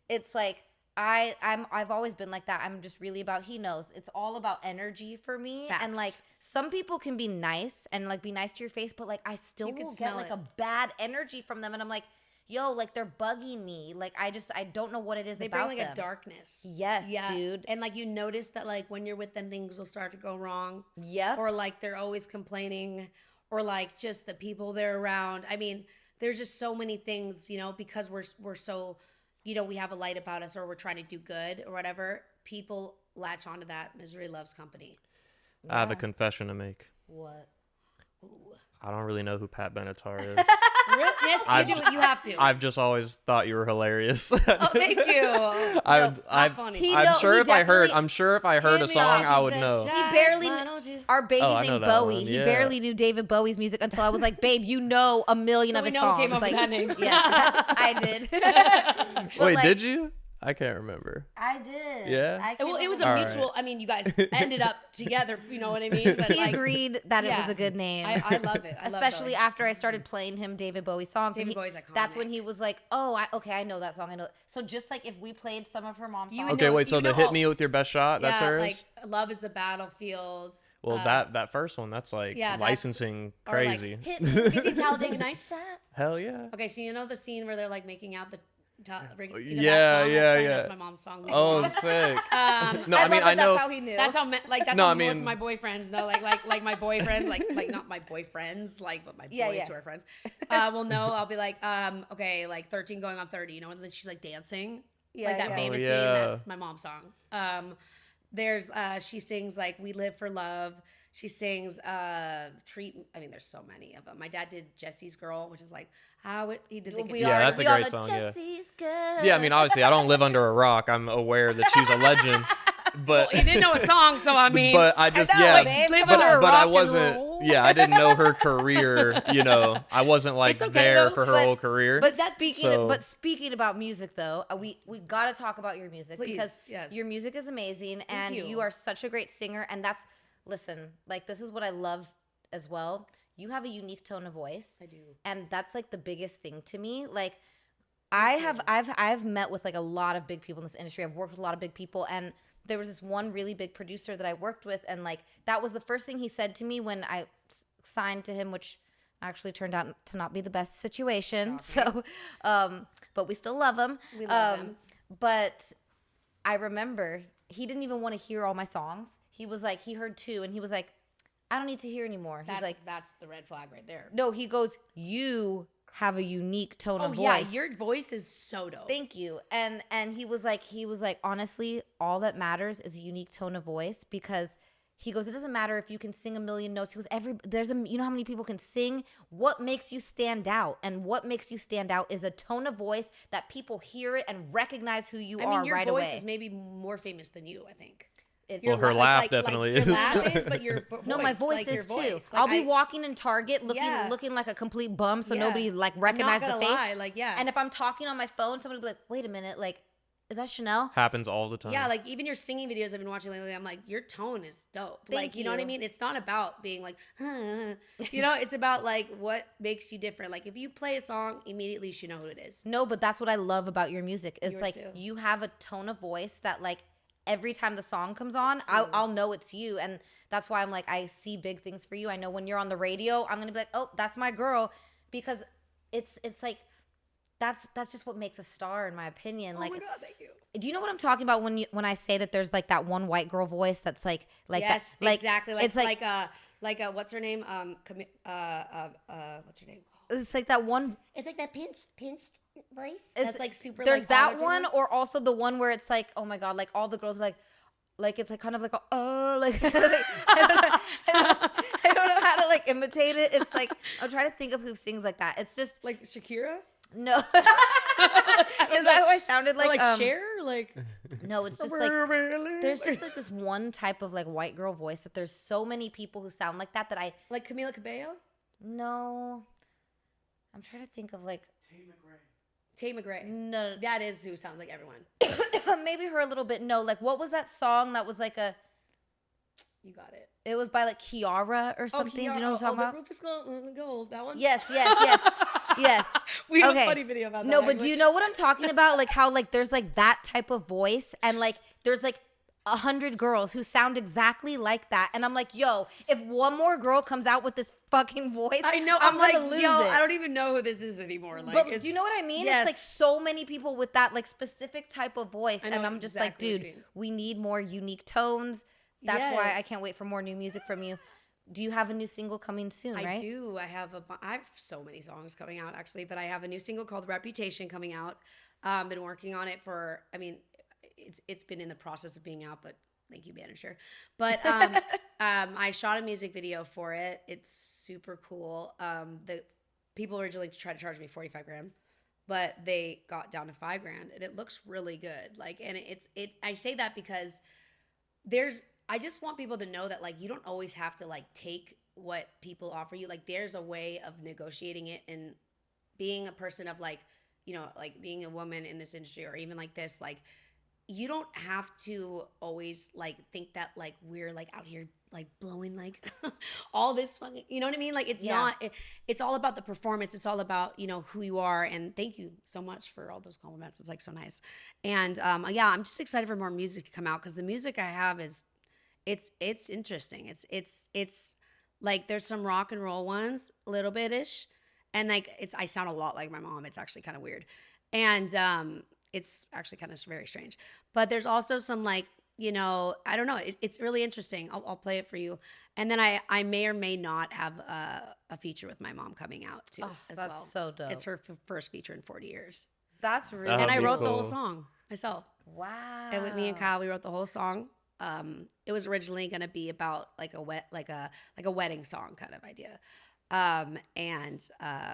Speaker 1: it's like I've always been like that. I'm just really about, he knows, it's all about energy for me.
Speaker 2: Facts.
Speaker 1: And like some people can be nice and like be nice to your face, but like I still will get like a bad energy from them, and I'm like, yo, like they're bugging me. Like I don't know what it is
Speaker 2: they
Speaker 1: about
Speaker 2: bring like
Speaker 1: them.
Speaker 2: a darkness.
Speaker 1: Yes, dude.
Speaker 2: And like you notice that like when you're with them, things will start to go wrong.
Speaker 1: Yep.
Speaker 2: Or like they're always complaining, or like just the people they're around. I mean, there's just so many things, because we're so, we have a light about us, or we're trying to do good or whatever. People latch onto that. Misery loves company.
Speaker 3: Yeah. I have a confession to make.
Speaker 1: What?
Speaker 2: Ooh.
Speaker 3: I don't really know who Pat Benatar is.
Speaker 2: Really? Yes, you do. You have to.
Speaker 3: I've just always thought you were hilarious.
Speaker 2: Oh, thank you.
Speaker 3: I'm
Speaker 2: funny.
Speaker 3: sure if I heard a song, I would know.
Speaker 1: He barely. Our baby's named Bowie. He
Speaker 3: Yeah.
Speaker 1: barely knew David Bowie's music until I was like, babe, you know a million of his songs.
Speaker 2: Came up
Speaker 1: like,
Speaker 2: with that name.
Speaker 1: Yes, I did.
Speaker 3: Wait, did you? I can't remember.
Speaker 1: I did.
Speaker 3: Yeah.
Speaker 1: Well,
Speaker 2: it was a mutual.
Speaker 3: Right.
Speaker 2: I mean, you guys ended up together. You know what I mean? But
Speaker 1: he agreed that it was a good name.
Speaker 2: I love it.
Speaker 1: Especially after I started playing him David Bowie songs.
Speaker 2: David Bowie's iconic.
Speaker 1: That's when he was like, "Oh, I know that song. I know." So just like if we played some of her mom's songs.
Speaker 3: Okay, wait. So the "Hit Me with Your Best Shot," that's hers.
Speaker 2: Like "Love Is a Battlefield."
Speaker 3: Well, that first one, that's like licensing crazy.
Speaker 2: Like, Hit Me. Have you seen Talladega Nights?
Speaker 3: Hell yeah.
Speaker 2: Okay, so you know the scene where they're like making out the.
Speaker 3: Yeah.
Speaker 2: That's my mom's song.
Speaker 3: Oh, sick.
Speaker 1: No, I know. That's how he knew.
Speaker 2: That's how most of my boyfriends know. Like my boyfriend, like not my boyfriends, like but my boys who are friends. Will know. I'll be like, okay, like 13 going on 30, and then she's like dancing, like that famous scene. That's my mom's song. There's she sings like "We Live for Love." She sings "Treat." I mean, there's so many of them. My dad did "Jesse's Girl," which is like how he did the guitar.
Speaker 3: That's a great song.
Speaker 1: Jesse's Girl.
Speaker 3: Yeah, I mean, obviously, I don't live under a rock. I'm aware that she's a legend. But
Speaker 2: you didn't know a song, so I mean.
Speaker 3: But I just but I wasn't. Yeah, I didn't know her career. You know, I wasn't like there for her whole career.
Speaker 1: But speaking about music though, we got to talk about your music because your music is amazing and you are such a great singer. And listen, like this is what I love as well. You have a unique tone of voice.
Speaker 2: I do,
Speaker 1: and that's like the biggest thing to me. Like I've met with like a lot of big people in this industry. I've worked with a lot of big people, and there was this one really big producer that I worked with, and like that was the first thing he said to me when I signed to him, which actually turned out to not be the best situation. So, but we still love him.
Speaker 2: We love him.
Speaker 1: But I remember he didn't even want to hear all my songs. He was like, he heard 2, and he was like, I don't need to hear anymore. He's like,
Speaker 2: that's the red flag right there.
Speaker 1: No, he goes, you have a unique tone of voice.
Speaker 2: Yeah, your voice is so dope.
Speaker 1: Thank you. And he was like, honestly, all that matters is a unique tone of voice, because he goes, it doesn't matter if you can sing a million notes. He goes, you know how many people can sing? What makes you stand out? And what makes you stand out is a tone of voice that people hear it and recognize who you are right away.
Speaker 2: Your voice is maybe more famous than you, I think.
Speaker 3: Her laugh definitely is.
Speaker 2: Your laugh is, but your voice,
Speaker 1: no, my voice is too. Like I'll be walking in Target looking like a complete bum, so nobody like recognize the face.
Speaker 2: Lie.
Speaker 1: And if I'm talking on my phone, somebody will be like, "Wait a minute, like, is that Chanel?"
Speaker 3: Happens all the time.
Speaker 2: Yeah, like even your singing videos I've been watching lately, I'm like, your tone is dope.
Speaker 1: Thank
Speaker 2: you know what I mean? It's not about being like, you know, it's about like what makes you different. Like if you play a song, immediately you should know who it is.
Speaker 1: No, but that's what I love about your music. It's like you have a tone of voice that like. Every time the song comes on, I'll know it's you. And that's why I'm like, I see big things for you. I know when you're on the radio, I'm going to be like, oh, that's my girl. Because it's like, that's just what makes a star, in my opinion.
Speaker 2: Oh
Speaker 1: like,
Speaker 2: my God, thank you.
Speaker 1: Do you know what I'm talking about when I say that there's like that one white girl voice that's like
Speaker 2: yes,
Speaker 1: that, like
Speaker 2: exactly. Like,
Speaker 1: it's
Speaker 2: like what's her name? What's her name?
Speaker 1: It's like that one.
Speaker 2: It's like that pinched voice. That's like super.
Speaker 1: There's
Speaker 2: like,
Speaker 1: that one, or also the one where it's like, oh my God, like all the girls are like it's like kind of like like I don't know how to like imitate it. It's like I'm trying to think of who sings like that. It's just
Speaker 2: like Shakira.
Speaker 1: No, is that who I sounded like?
Speaker 2: Or like Cher, like
Speaker 1: no, it's just like there's just like this one type of like white girl voice that there's so many people who sound like that I
Speaker 2: like Camila Cabello.
Speaker 1: No. I'm trying to think of like
Speaker 2: Tay McGray.
Speaker 1: No,
Speaker 2: that is who sounds like everyone.
Speaker 1: Maybe her a little bit. No, like what was that song that was like a?
Speaker 2: You got it.
Speaker 1: It was by like Kiara or something. Do you know what I'm talking about?
Speaker 2: Rufus Gold, that one.
Speaker 1: Yes.
Speaker 2: We have a funny video about that.
Speaker 1: No, but do you know what I'm talking about? Like how like there's like that type of voice, and like there's like 100 girls who sound exactly like that, and I'm like, yo, if one more girl comes out with this fucking voice,
Speaker 2: I know, I'm like, lose yo, I don't even know who this is anymore. Like,
Speaker 1: but do you know what I mean? Yes. It's like so many people with that like specific type of voice, and I'm just exactly like, dude, we need more unique tones. That's why I can't wait for more new music from you. Do you have a new single coming soon, right?
Speaker 2: I do. I have so many songs coming out actually, but I have a new single called Reputation coming out. Been working on it for, I mean, it's been in the process of being out, but thank you, manager. But I shot a music video for it. It's super cool. The people originally tried to charge me $45,000, but they got down to $5,000, and it looks really good. Like, and I say that because I just want people to know that like you don't always have to like take what people offer you. Like there's a way of negotiating it, and being a person of like, you know, like being a woman in this industry or even like this, like you don't have to always like think that like we're like out here like blowing like all this fucking, you know what I mean? Like it's not, it's all about the performance. It's all about, you know, who you are. And thank you so much for all those compliments. It's like so nice. And yeah, I'm just excited for more music to come out, because the music I have is, it's interesting. It's like there's some rock and roll ones, a little bit-ish. And like I sound a lot like my mom. It's actually kind of weird. And it's actually kind of very strange. But there's also some like, you know, I don't know. It's really interesting. I'll play it for you. And then I may or may not have a feature with my mom coming out too as well.
Speaker 1: That's so dope.
Speaker 2: It's her first feature in 40 years.
Speaker 1: That's really
Speaker 2: And I wrote
Speaker 3: cool.
Speaker 2: the whole song myself.
Speaker 1: Wow.
Speaker 2: And with me and Kyle, we wrote the whole song. It was originally going to be about like a wedding song kind of idea. And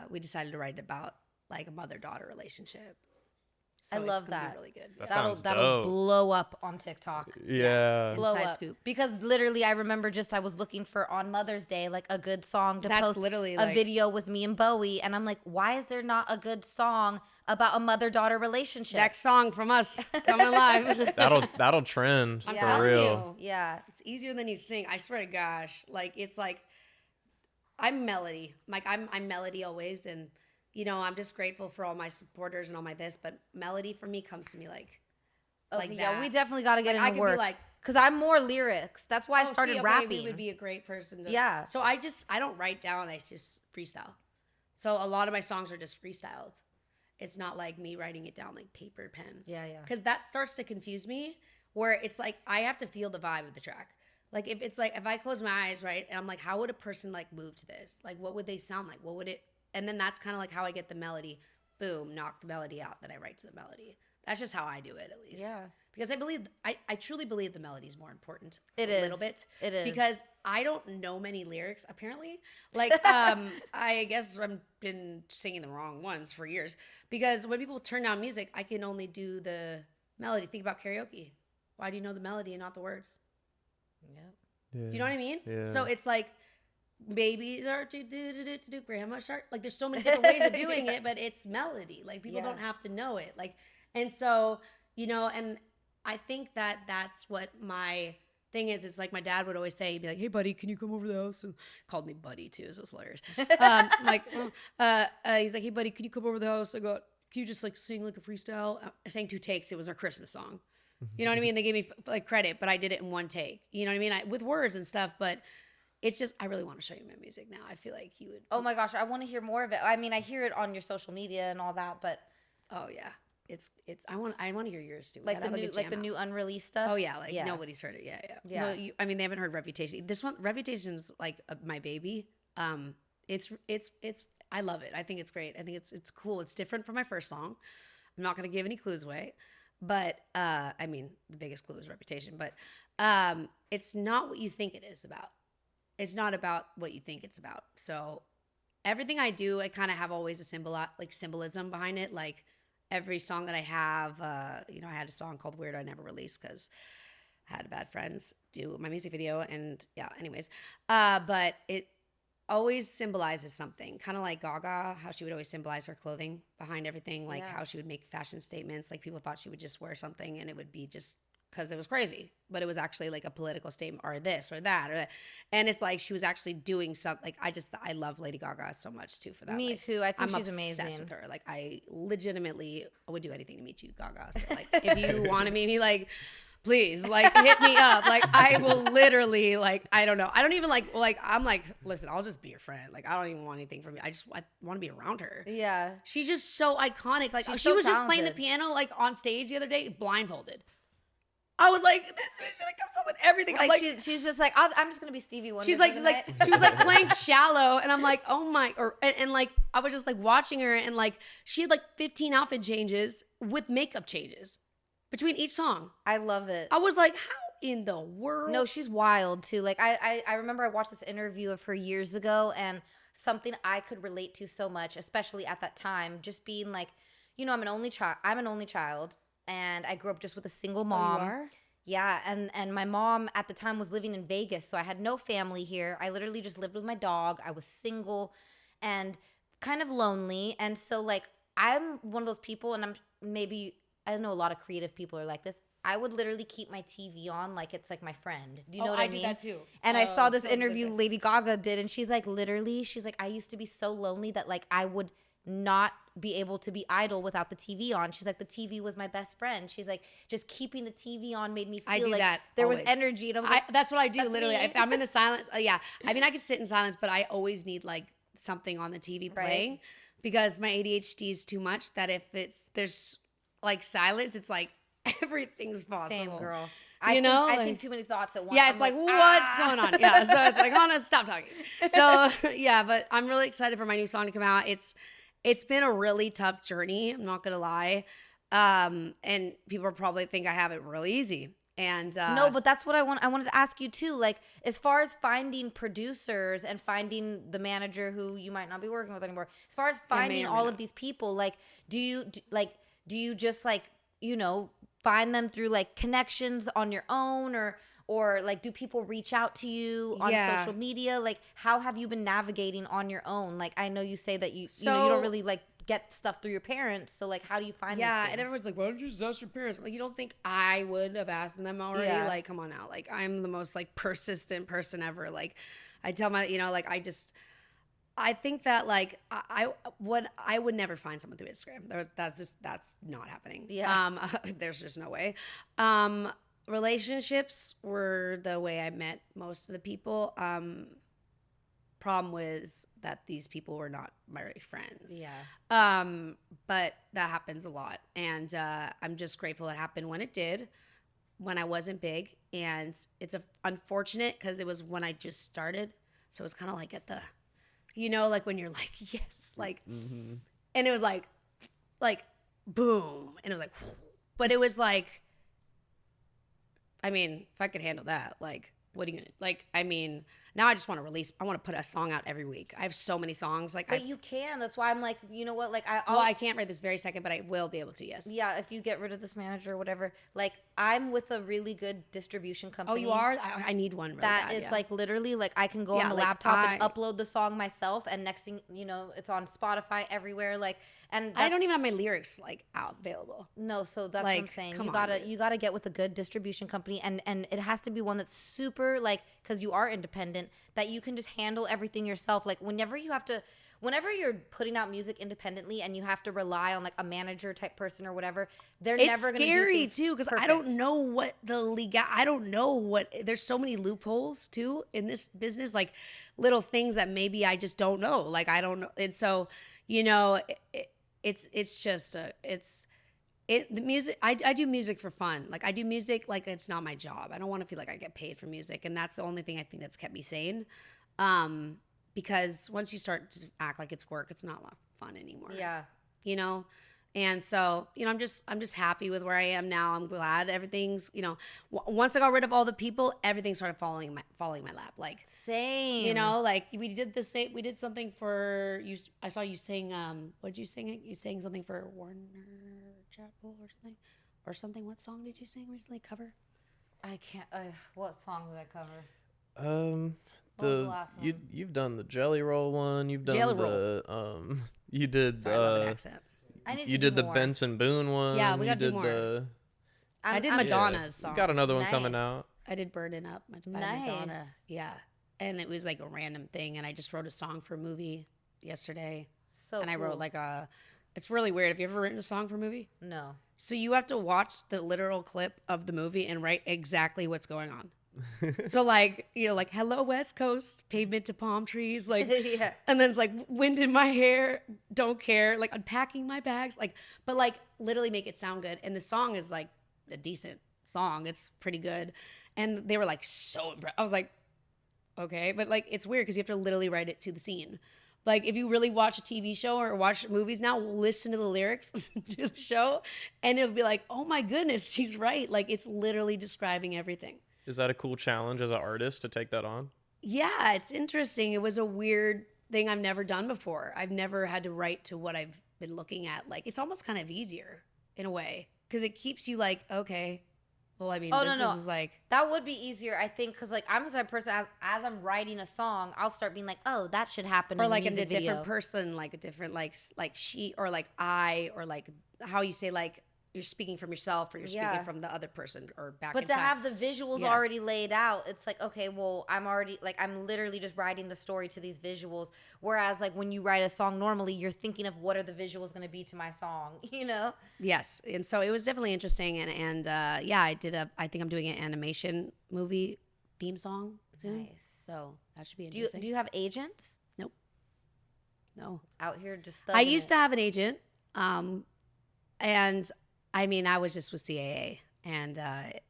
Speaker 2: we decided to write it about like a mother-daughter relationship. So
Speaker 1: I love that.
Speaker 2: Be really good.
Speaker 1: That'll blow up on TikTok.
Speaker 3: Yeah.
Speaker 1: Blow up. Scoop. Because literally I remember I was looking for on Mother's Day like a good song to post literally a video with me and Bowie, and I'm like, why is there not a good song about a mother-daughter relationship?
Speaker 2: Next song from us coming live.
Speaker 3: that'll trend for real.
Speaker 1: Yeah.
Speaker 2: It's easier than you think. I swear to gosh. Like it's like I'm Melody. Like I'm Melody always, and I'm just grateful for all my supporters and all my this, but Melody for me comes to me like
Speaker 1: yeah, we definitely got to get into work.
Speaker 2: Like,
Speaker 1: because I'm more lyrics. That's why I started rapping.
Speaker 2: We would be a great person to. So I don't write down. I just freestyle. So a lot of my songs are just freestyled. It's not like me writing it down like paper pen.
Speaker 1: Yeah.
Speaker 2: Because that starts to confuse me, where it's like I have to feel the vibe of the track. Like if it's like if I close my eyes, right, and I'm like, how would a person like move to this? Like what would they sound like? What would it? And then that's kind of like how I get the melody. Boom, knock the melody out. Then I write to the melody. That's just how I do it, at least.
Speaker 1: Yeah.
Speaker 2: Because I truly believe the melody is more important.
Speaker 1: It
Speaker 2: is.
Speaker 1: A
Speaker 2: little bit.
Speaker 1: It is.
Speaker 2: Because I don't know many lyrics, apparently. Like, I guess I've been singing the wrong ones for years. Because when people turn down music, I can only do the melody. Think about karaoke. Why do you know the melody and not the words?
Speaker 1: Yep.
Speaker 3: Yeah.
Speaker 2: Do you know what I mean?
Speaker 3: Yeah.
Speaker 2: So it's like, babies are do grandma shark. Like there's so many different ways of doing it, but it's melody. Like people don't have to know it. Like, and so, and I think that that's what my thing is. It's like my dad would always say, he'd be like, hey buddy, can you come over to the house? And called me buddy too, so it's hilarious. He's like, hey buddy, can you come over to the house? I go, can you just like sing like a freestyle? I sang 2 takes. It was our Christmas song. You know what I mean? They gave me like credit, but I did it in 1 take. You know what I mean? With words and stuff, but it's just, I really want to show you my music now. I feel like you would.
Speaker 1: Oh my gosh, I want to hear more of it. I mean, I hear it on your social media and all that, but.
Speaker 2: Oh yeah. It's I want to hear yours too.
Speaker 1: Like the new unreleased stuff.
Speaker 2: Oh yeah, nobody's heard it. Yeah. No, I mean they haven't heard Reputation. This one, Reputation's like my baby. It's I love it. I think it's great. I think it's cool. It's different from my first song. I'm not gonna give any clues away, but I mean the biggest clue is Reputation. But it's not what you think it is about. It's not about what you think it's about. So everything I do, I kind of have always a symbolism behind it. Like every song that I have, I had a song called Weird I never released because I had bad friends do my music video. And yeah, anyways. But it always symbolizes something. Kind of like Gaga, how she would always symbolize her clothing behind everything. Like how she would make fashion statements. Like people thought she would just wear something and it would be just because it was crazy, but it was actually like a political statement or this or that or that. And it's like she was actually doing something. Like I love Lady Gaga so much too for that.
Speaker 1: Me too. I think she's amazing.
Speaker 2: I'm obsessed with her. Like I legitimately would do anything to meet you, Gaga. So like if you want to meet me, like please, like hit me up. Like I will literally, like I don't know. I don't even like I'm like, listen, I'll just be your friend. Like I don't even want anything from you. I want to be around her.
Speaker 1: Yeah.
Speaker 2: She's just so iconic. Like she
Speaker 1: so
Speaker 2: was
Speaker 1: talented.
Speaker 2: Just playing the piano like on stage the other day, blindfolded. I was like, this bitch like comes up with everything.
Speaker 1: Like she's just like, I'm just gonna be Stevie Wonder.
Speaker 2: She was like playing Shallow, and I'm like, oh my, and like I was just like watching her, and like she had like 15 outfit changes with makeup changes between each song.
Speaker 1: I love it.
Speaker 2: I was like, how in the world?
Speaker 1: No, she's wild too. Like I remember I watched this interview of her years ago, and something I could relate to so much, especially at that time, just being like, I'm an only child. And I grew up just with a single mom.
Speaker 2: Oh, you are?
Speaker 1: Yeah, and my mom at the time was living in Vegas, so I had no family here. I literally just lived with my dog. I was single and kind of lonely. And so like I'm one of those people, and I know a lot of creative people are like this. I would literally keep my TV on like it's like my friend. Do you know what I mean?
Speaker 2: I do that too.
Speaker 1: And I saw this interview Lady Gaga did, and she's like, I used to be so lonely that like I would not be able to be idle without the TV on. She's like, the TV was my best friend. She's like, just keeping the TV on made me feel like there was energy. And I was like,
Speaker 2: that's what I do literally. If I'm in the silence, yeah. I mean, I could sit in silence, but I always need like something on the TV playing because my ADHD is too much that if there's like silence, it's like everything's possible.
Speaker 1: Same girl. I think too many thoughts at once.
Speaker 2: Yeah, it's like, what's going on? Yeah, so it's like, Hana, stop talking. So yeah, but I'm really excited for my new song to come out. It's been a really tough journey. I'm not gonna lie, and people probably think I have it really easy. And
Speaker 1: no, but that's what I wanted to ask you too. Like, as far as finding producers and finding the manager who you might not be working with anymore, as far as finding all of these people, like, do do you just like, you know, find them through like connections on your own, or like do people reach out to you on social media? Like how have you been navigating on your own? Like I know you say that you know you don't really like get stuff through your parents, so like how do you find these things?
Speaker 2: And everyone's like, why don't you just ask your parents? Like, you don't think I would have asked them already? Like, come on now. Like, I'm the most like persistent person ever. Like, I tell my, you know, like I think that like I would never find someone through Instagram. That's not happening. There's just no way. Relationships were the way I met most of the people. Problem was that these people were not my friends. But that happens a lot, and I'm just grateful it happened when it did, when I wasn't big, and it's unfortunate because it was when I just started, so it was kind of like at the, you know, like when you're like yes, like, and it was like boom, and it was like, but it was like, I mean, if I could handle that, like, what are you gonna, like, I mean, now I just want to release, I want to put a song out every week. I have so many songs. Like,
Speaker 1: but you can. That's why I'm like, you know what? Like,
Speaker 2: I can't right this very second, but I will be able to, yes.
Speaker 1: Yeah, if you get rid of this manager or whatever. Like, I'm with a really good distribution company.
Speaker 2: Oh, you are? I need one really
Speaker 1: that
Speaker 2: bad,
Speaker 1: it's like literally like I can go on the laptop and upload the song myself, and next thing you know, it's on Spotify everywhere. Like, and
Speaker 2: I don't even have my lyrics like out available.
Speaker 1: No, so that's like, what I'm saying. You gotta get with a good distribution company, and it has to be one that's super like, because you are independent, that you can just handle everything yourself. Like whenever you're putting out music independently and you have to rely on like a manager type person or whatever, they're never going to do things
Speaker 2: It's scary too, because I don't know what I don't know what, there's so many loopholes too in this business, like little things that maybe I just don't know. Like I don't know. And so, you know, it's just the music, I do music for fun. Like I do music like it's not my job. I don't want to feel like I get paid for music, and that's the only thing I think that's kept me sane. Because once you start to act like it's work, it's not a lot of fun anymore.
Speaker 1: Yeah.
Speaker 2: You know? And so, you know, I'm just happy with where I am now. I'm glad everything's, you know, once I got rid of all the people, everything started falling in my lap. Like
Speaker 1: same.
Speaker 2: You know, like we did something for you. I saw you sing, what did you sing? You sang something for Warner Chapel or something. What song did you sing recently? Cover?
Speaker 1: I can't, what song did I cover?
Speaker 3: What was the last one? You've done the Jelly Roll one. You've done you did
Speaker 2: Sorry, I love an accent.
Speaker 3: You did the Benson Boone one.
Speaker 2: Yeah, we got to do more. I did Madonna's song.
Speaker 3: You got another one coming out.
Speaker 2: I did Burning Up by Madonna. Yeah. And it was like a random thing, and I just wrote a song for a movie yesterday. And I wrote like it's really weird. Have you ever written a song for a movie?
Speaker 1: No.
Speaker 2: So you have to watch the literal clip of the movie and write exactly what's going on. So like, you know, like hello West Coast, pavement to palm trees, like
Speaker 1: yeah.
Speaker 2: And then it's like wind in my hair, don't care, like unpacking my bags, like, but like literally make it sound good. And the song is like a decent song, it's pretty good. And they were like so impressed. I was like, okay, but like it's weird because you have to literally write it to the scene. Like if you really watch a TV show or watch movies now, listen to the lyrics to the show, and it'll be like, oh my goodness, she's right. Like it's literally describing everything.
Speaker 3: Is that a cool challenge as an artist to take that on?
Speaker 2: Yeah, it's interesting. It was a weird thing I've never done before. I've never had to write to what I've been looking at. Like, it's almost kind of easier in a way because it keeps you like, okay, well, I mean, this is like...
Speaker 1: That would be easier, I think, because like I'm the type of person, as I'm writing a song, I'll start being like, oh, that should happen in a music video. Or like as a
Speaker 2: different person, like a different, like she, or like I, or like how you say like, you're speaking from yourself or you're speaking from the other person or back.
Speaker 1: But to have the visuals already laid out, it's like, okay, well, I'm literally just writing the story to these visuals. Whereas like when you write a song normally, you're thinking of what are the visuals going to be to my song, you know?
Speaker 2: Yes. And so it was definitely interesting. And yeah, I think I'm doing an animation movie theme song soon. Nice. So that should be interesting.
Speaker 1: Do you have agents?
Speaker 2: Nope. No.
Speaker 1: Out here just
Speaker 2: I used to have an agent. And I mean, I was just with CAA, and I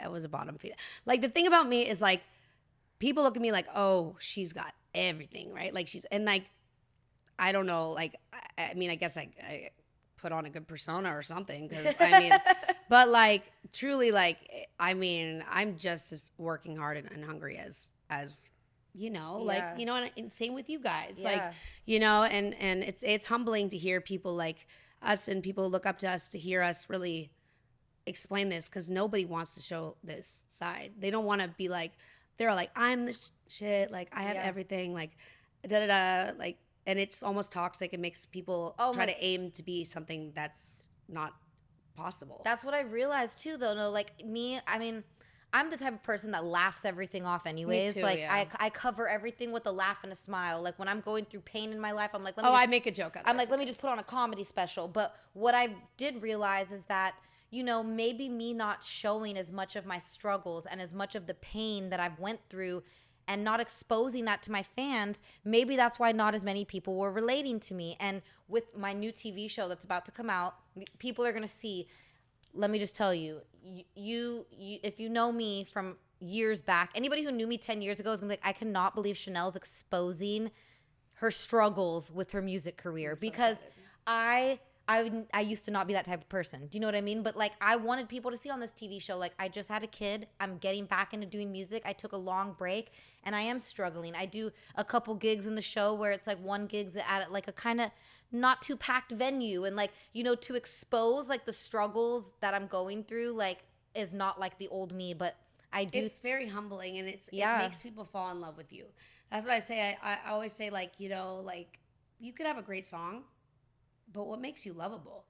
Speaker 2: was a bottom feeder. Like, the thing about me is, like, people look at me like, oh, she's got everything, right? Like, and, like, I don't know, like, I mean, I guess I put on a good persona or something, because, I mean, but, like, truly, like, I mean, I'm just as working hard and hungry as you know, like, you know, and same with you guys, like, you know, and it's humbling to hear people, like, us and people look up to us to hear us really explain this, because nobody wants to show this side. They don't want to be like, they're like, I'm the shit, like I have everything, like da da da, like, and it's almost toxic. It makes people try to aim to be something that's not possible.
Speaker 1: That's what I realized too, though. No, like me, I mean, I'm the type of person that laughs everything off anyways. Me too, like I cover everything with a laugh and a smile. Like when I'm going through pain in my life, I'm like,
Speaker 2: I make a joke out of it.
Speaker 1: I'm like, let me just put on a comedy special. But what I did realize is that, you know, maybe me not showing as much of my struggles and as much of the pain that I've went through and not exposing that to my fans, maybe that's why not as many people were relating to me. And with my new TV show that's about to come out, people are going to see. Let me just tell you, you, if you know me from years back, anybody who knew me 10 years ago is going to be like, I cannot believe Chanel's exposing her struggles with her music career, because I used to not be that type of person. Do you know what I mean? But like, I wanted people to see on this TV show, like, I just had a kid. I'm getting back into doing music. I took a long break and I am struggling. I do a couple gigs in the show where it's like one gig's at like a kind of not too packed venue. And like, you know, to expose like the struggles that I'm going through, like, is not like the old me, but I do.
Speaker 2: It's very humbling, and it makes people fall in love with you. That's what I say. I always say, like, you know, like, you could have a great song, but what makes you lovable?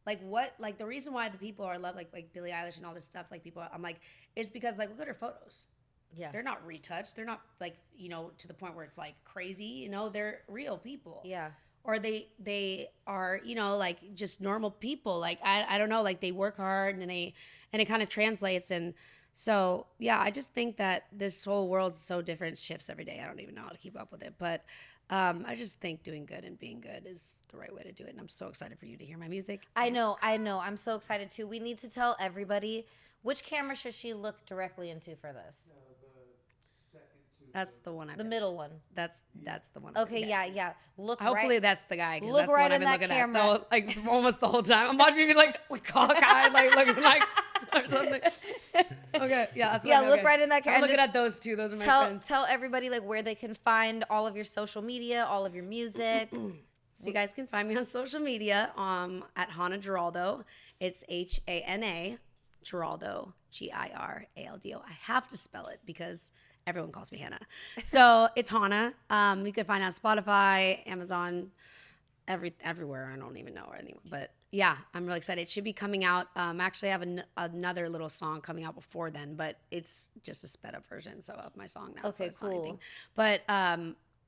Speaker 2: Like, what, like, the reason why the people are loved, like Billie Eilish and all this stuff, like, people, I'm like, it's because, like, look at her photos. Yeah. They're not retouched. They're not, like, you know, to the point where it's, like, crazy. You know, they're real people. Yeah. Or they are, you know, like, just normal people. Like, I don't know, like, they work hard and it kind of translates. And so, yeah, I just think that this whole world's so different. It shifts every day. I don't even know how to keep up with it. But I just think doing good and being good is the right way to do it. And I'm so excited for you to hear my music.
Speaker 1: I know. I'm so excited too. We need to tell everybody, which camera should she look directly into for this?
Speaker 2: That's the one.
Speaker 1: The middle one.
Speaker 2: That's the one.
Speaker 1: Okay, yeah. Look.
Speaker 2: Hopefully, that's the guy.
Speaker 1: Look
Speaker 2: that's
Speaker 1: right
Speaker 2: the
Speaker 1: in that camera.
Speaker 2: Like almost the whole time. I'm watching me be like cockeyed, like looking like or something. Okay, yeah. That's
Speaker 1: look right in that camera.
Speaker 2: I'm looking at those two. Those are my friends.
Speaker 1: Tell everybody like where they can find all of your social media, all of your music.
Speaker 2: So you guys can find me on social media at Hana Giraldo. It's HANA Giraldo, GIRALDO. I have to spell it because everyone calls me Hannah. So it's Hana. You can find it on Spotify, Amazon, everywhere. I don't even know where anymore. But yeah, I'm really excited. It should be coming out. Actually, I have another little song coming out before then, but it's just a sped up version of my song now.
Speaker 1: Okay,
Speaker 2: so
Speaker 1: cool.
Speaker 2: But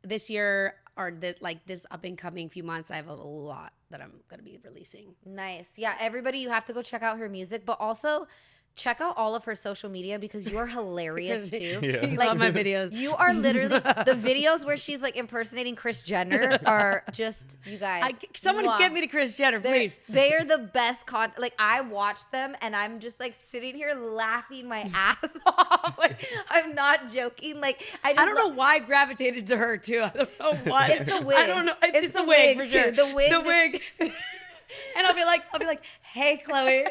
Speaker 2: this year, or this up and coming few months, I have a lot that I'm going to be releasing.
Speaker 1: Nice. Yeah, everybody, you have to go check out her music, but also check out all of her social media because you're hilarious too.
Speaker 2: She love my videos.
Speaker 1: You are literally the videos where she's like impersonating Kris Jenner are just, you guys.
Speaker 2: Someone get me to Kris Jenner, please.
Speaker 1: They are the best content. Like, I watch them and I'm just like sitting here laughing my ass off. Like, I'm not joking. Like, I
Speaker 2: don't know why I gravitated to her too. I don't know why.
Speaker 1: It's the wig.
Speaker 2: I don't know. It's the wig for sure.
Speaker 1: The wig.
Speaker 2: And I'll be like, hey, Chloe.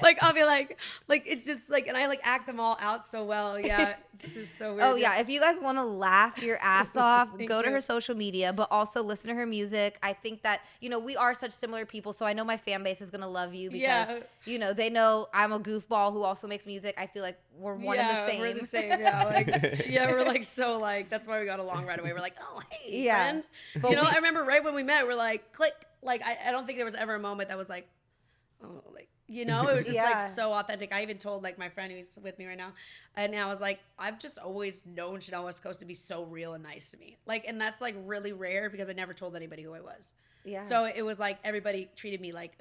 Speaker 2: Like, I'll be like, it's just like, and I like act them all out so well. Yeah. It's just so weird.
Speaker 1: Oh, yeah. If you guys want to laugh your ass off, go to her social media, but also listen to her music. I think that, you know, we are such similar people. So I know my fan base is going to love you because, you know, they know I'm a goofball who also makes music. I feel like we're one and the same.
Speaker 2: We're the same. Yeah. Like, we're like, so like, that's why we got along right away. We're like, oh, hey, friend. But you know, I remember right when we met, we're like, click. Like, I don't think there was ever a moment that was like, oh, like, you know, it was just like so authentic. I even told like my friend who's with me right now, and I was like, I've just always known Chanel West Coast to be so real and nice to me. Like, and that's like really rare because I never told anybody who I was. Yeah. So it was like everybody treated me like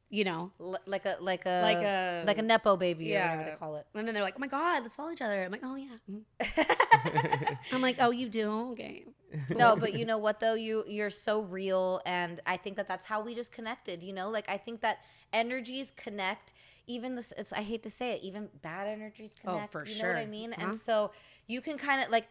Speaker 2: you know,
Speaker 1: like a nepo baby or whatever they call it.
Speaker 2: And then they're like, oh my God, let's follow each other. I'm like, oh yeah. Mm-hmm. I'm like, oh, you do? Okay.
Speaker 1: No, but you know what though? You're so real, and I think that that's how we just connected. You know, like I think that energies connect. Even I hate to say it, even bad energies connect.
Speaker 2: Oh, for sure.
Speaker 1: You know what I mean? Uh-huh. And so you can kind of like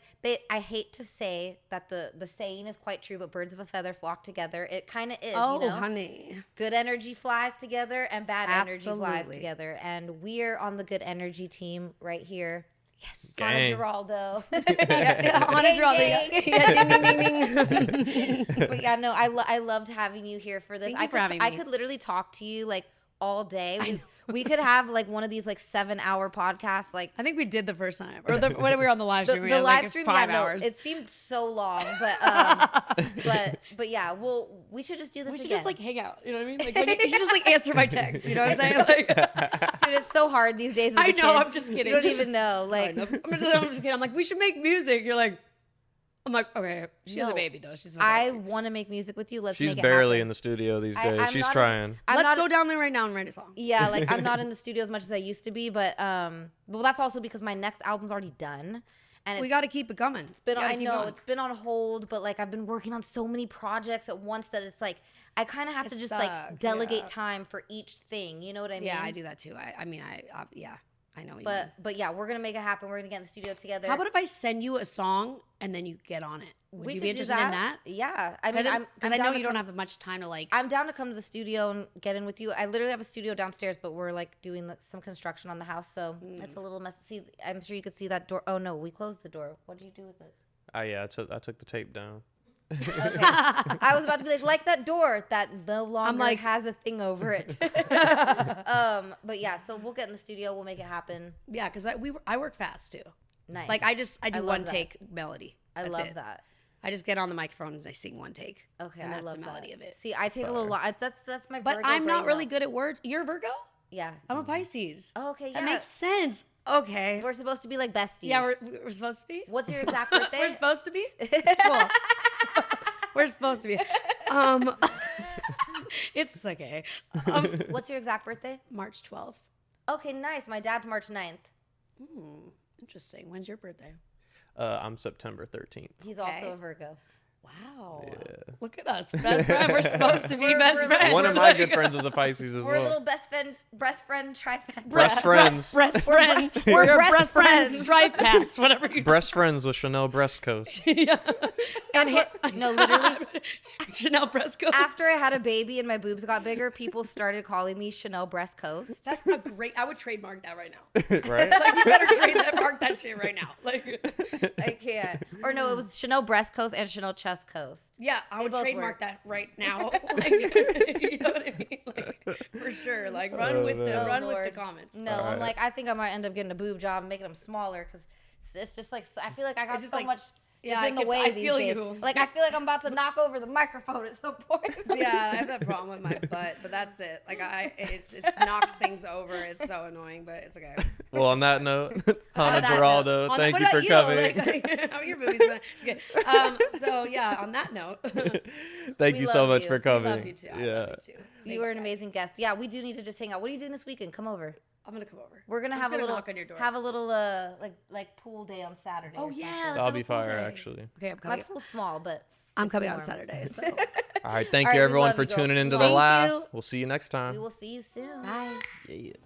Speaker 1: I hate to say that the saying is quite true, but birds of a feather flock together. It kind of is.
Speaker 2: Oh,
Speaker 1: you know?
Speaker 2: Honey.
Speaker 1: Good energy flies together, and bad energy flies together. And we're on the good energy team right here.
Speaker 2: Yes.
Speaker 1: Hana Giraldo.
Speaker 2: Hana Giraldo. Yeah, ding, ding, ding, ding.
Speaker 1: But yeah, no, I loved having you here for this.
Speaker 2: Thank you for having me.
Speaker 1: I could literally talk to you like all day. We could have like one of these like 7-hour podcasts. Like
Speaker 2: I think we did the first time, or when we were on the live stream.
Speaker 1: The live stream,
Speaker 2: 5 hours.
Speaker 1: No, it seemed so long, but yeah, we should just do this.
Speaker 2: We should
Speaker 1: again.
Speaker 2: just like hang out. You know what I mean? Like you should just like answer my text. You know what I'm saying? Like,
Speaker 1: dude, it's so hard these days. With
Speaker 2: I know.
Speaker 1: Kid.
Speaker 2: I'm just kidding.
Speaker 1: You don't even know. Like
Speaker 2: I'm just kidding. I'm like, we should make music. You're like. I'm like, okay, she has a baby though. She's.
Speaker 1: I want to make music with you. Let's.
Speaker 3: She's
Speaker 1: make it
Speaker 3: barely
Speaker 1: happen.
Speaker 3: in the studio these days. She's trying.
Speaker 2: Let's go down there right now and write a song.
Speaker 1: Yeah, like I'm not in the studio as much as I used to be, but well, that's also because my next album's already done, and
Speaker 2: we got to keep it coming.
Speaker 1: It's been. I know it's been on hold, but like I've been working on so many projects at once that it's like I kind of have to just like delegate time for each thing. You know what I mean?
Speaker 2: Yeah, I do that too. I mean, yeah. I know.
Speaker 1: But yeah, we're gonna make it happen. We're gonna get in the studio together.
Speaker 2: How about if I send you a song and then you get on it? Would you be interested in that?
Speaker 1: Yeah, I mean,
Speaker 2: because I know you don't have much time to like.
Speaker 1: I'm down to come to the studio and get in with you. I literally have a studio downstairs, but we're like doing some construction on the house, so it's a little messy. See, I'm sure you could see that door. Oh no, we closed the door. What did you do with it?
Speaker 3: Yeah, I took the tape down.
Speaker 1: Okay. I was about to be like that door that no longer has a thing over it. But yeah, so we'll get in the studio. We'll make it happen.
Speaker 2: Yeah, because I work fast too.
Speaker 1: Nice.
Speaker 2: Like I do one take melody.
Speaker 1: I love that.
Speaker 2: I just get on the microphone and I sing one take.
Speaker 1: Okay,
Speaker 2: and
Speaker 1: I
Speaker 2: that's
Speaker 1: love
Speaker 2: the melody
Speaker 1: that.
Speaker 2: of it.
Speaker 1: See, I take a little long. That's my.
Speaker 2: But
Speaker 1: Virgo
Speaker 2: I'm not
Speaker 1: brain
Speaker 2: really
Speaker 1: though.
Speaker 2: good at words. You're a Virgo?
Speaker 1: Yeah.
Speaker 2: I'm a Pisces.
Speaker 1: Oh, okay, yeah.
Speaker 2: That makes sense. Okay.
Speaker 1: We're supposed to be like besties.
Speaker 2: Yeah, we're supposed to be.
Speaker 1: What's your exact birthday?
Speaker 2: We're supposed to be. Cool. We're supposed to be. It's okay.
Speaker 1: What's your exact birthday?
Speaker 2: March 12th.
Speaker 1: Okay, nice. My dad's March 9th.
Speaker 2: Interesting. When's your birthday?
Speaker 3: I'm September 13th.
Speaker 1: He's also a Virgo.
Speaker 2: Wow.
Speaker 3: Yeah.
Speaker 2: Look at us. Best friend. We're supposed to be best friends.
Speaker 3: One of my good friends is a Pisces as well.
Speaker 1: We're a little best friend, trifecta.
Speaker 3: Breast friends.
Speaker 2: Breast friend.
Speaker 1: We're
Speaker 2: breast friends. Stripe pass. Whatever you
Speaker 3: Breast friends with Chanel Breast Coast.
Speaker 2: Yeah.
Speaker 1: No, literally.
Speaker 2: Chanel Breast Coast.
Speaker 1: After I had a baby and my boobs got bigger, people started calling me Chanel Breast Coast.
Speaker 2: That's a great. I would trademark that right now.
Speaker 3: Right?
Speaker 2: Like you better trademark that shit right now. Like
Speaker 1: I can't. Or no, it was Chanel Breast Coast and Chanel Chest Coast.
Speaker 2: Yeah, I would trademark that right now. Like, you know what I mean? Like for sure. Like run with the comments.
Speaker 1: No, I'm like I think I might end up getting a boob job and making them smaller because it's just like I feel like I got so much. It's in the way these days. Like I feel like I'm about to knock over the microphone at some point.
Speaker 2: Yeah, I have that problem with my butt, but that's it. Like it knocks things over. It's so annoying, but it's okay.
Speaker 3: Well, on that note, Hana Giraldo, thank you for coming.
Speaker 2: How are your movies? Just kidding. So yeah, on that note,
Speaker 3: thank you so much for coming.
Speaker 2: I love you too. I love you too.
Speaker 1: You were an amazing guest. Yeah, we do need to just hang out. What are you doing this weekend? Come over.
Speaker 2: I'm gonna come over.
Speaker 1: We're gonna have a little like pool day on Saturday.
Speaker 2: Oh yeah,
Speaker 3: that'll be fire actually.
Speaker 2: Okay, I'm coming.
Speaker 1: My pool's small, but
Speaker 2: I'm coming on Saturday. So.
Speaker 3: All right, thank you everyone for tuning into The Laugh. We'll see you next time.
Speaker 1: We will see you soon.
Speaker 2: Bye.
Speaker 3: Yeah.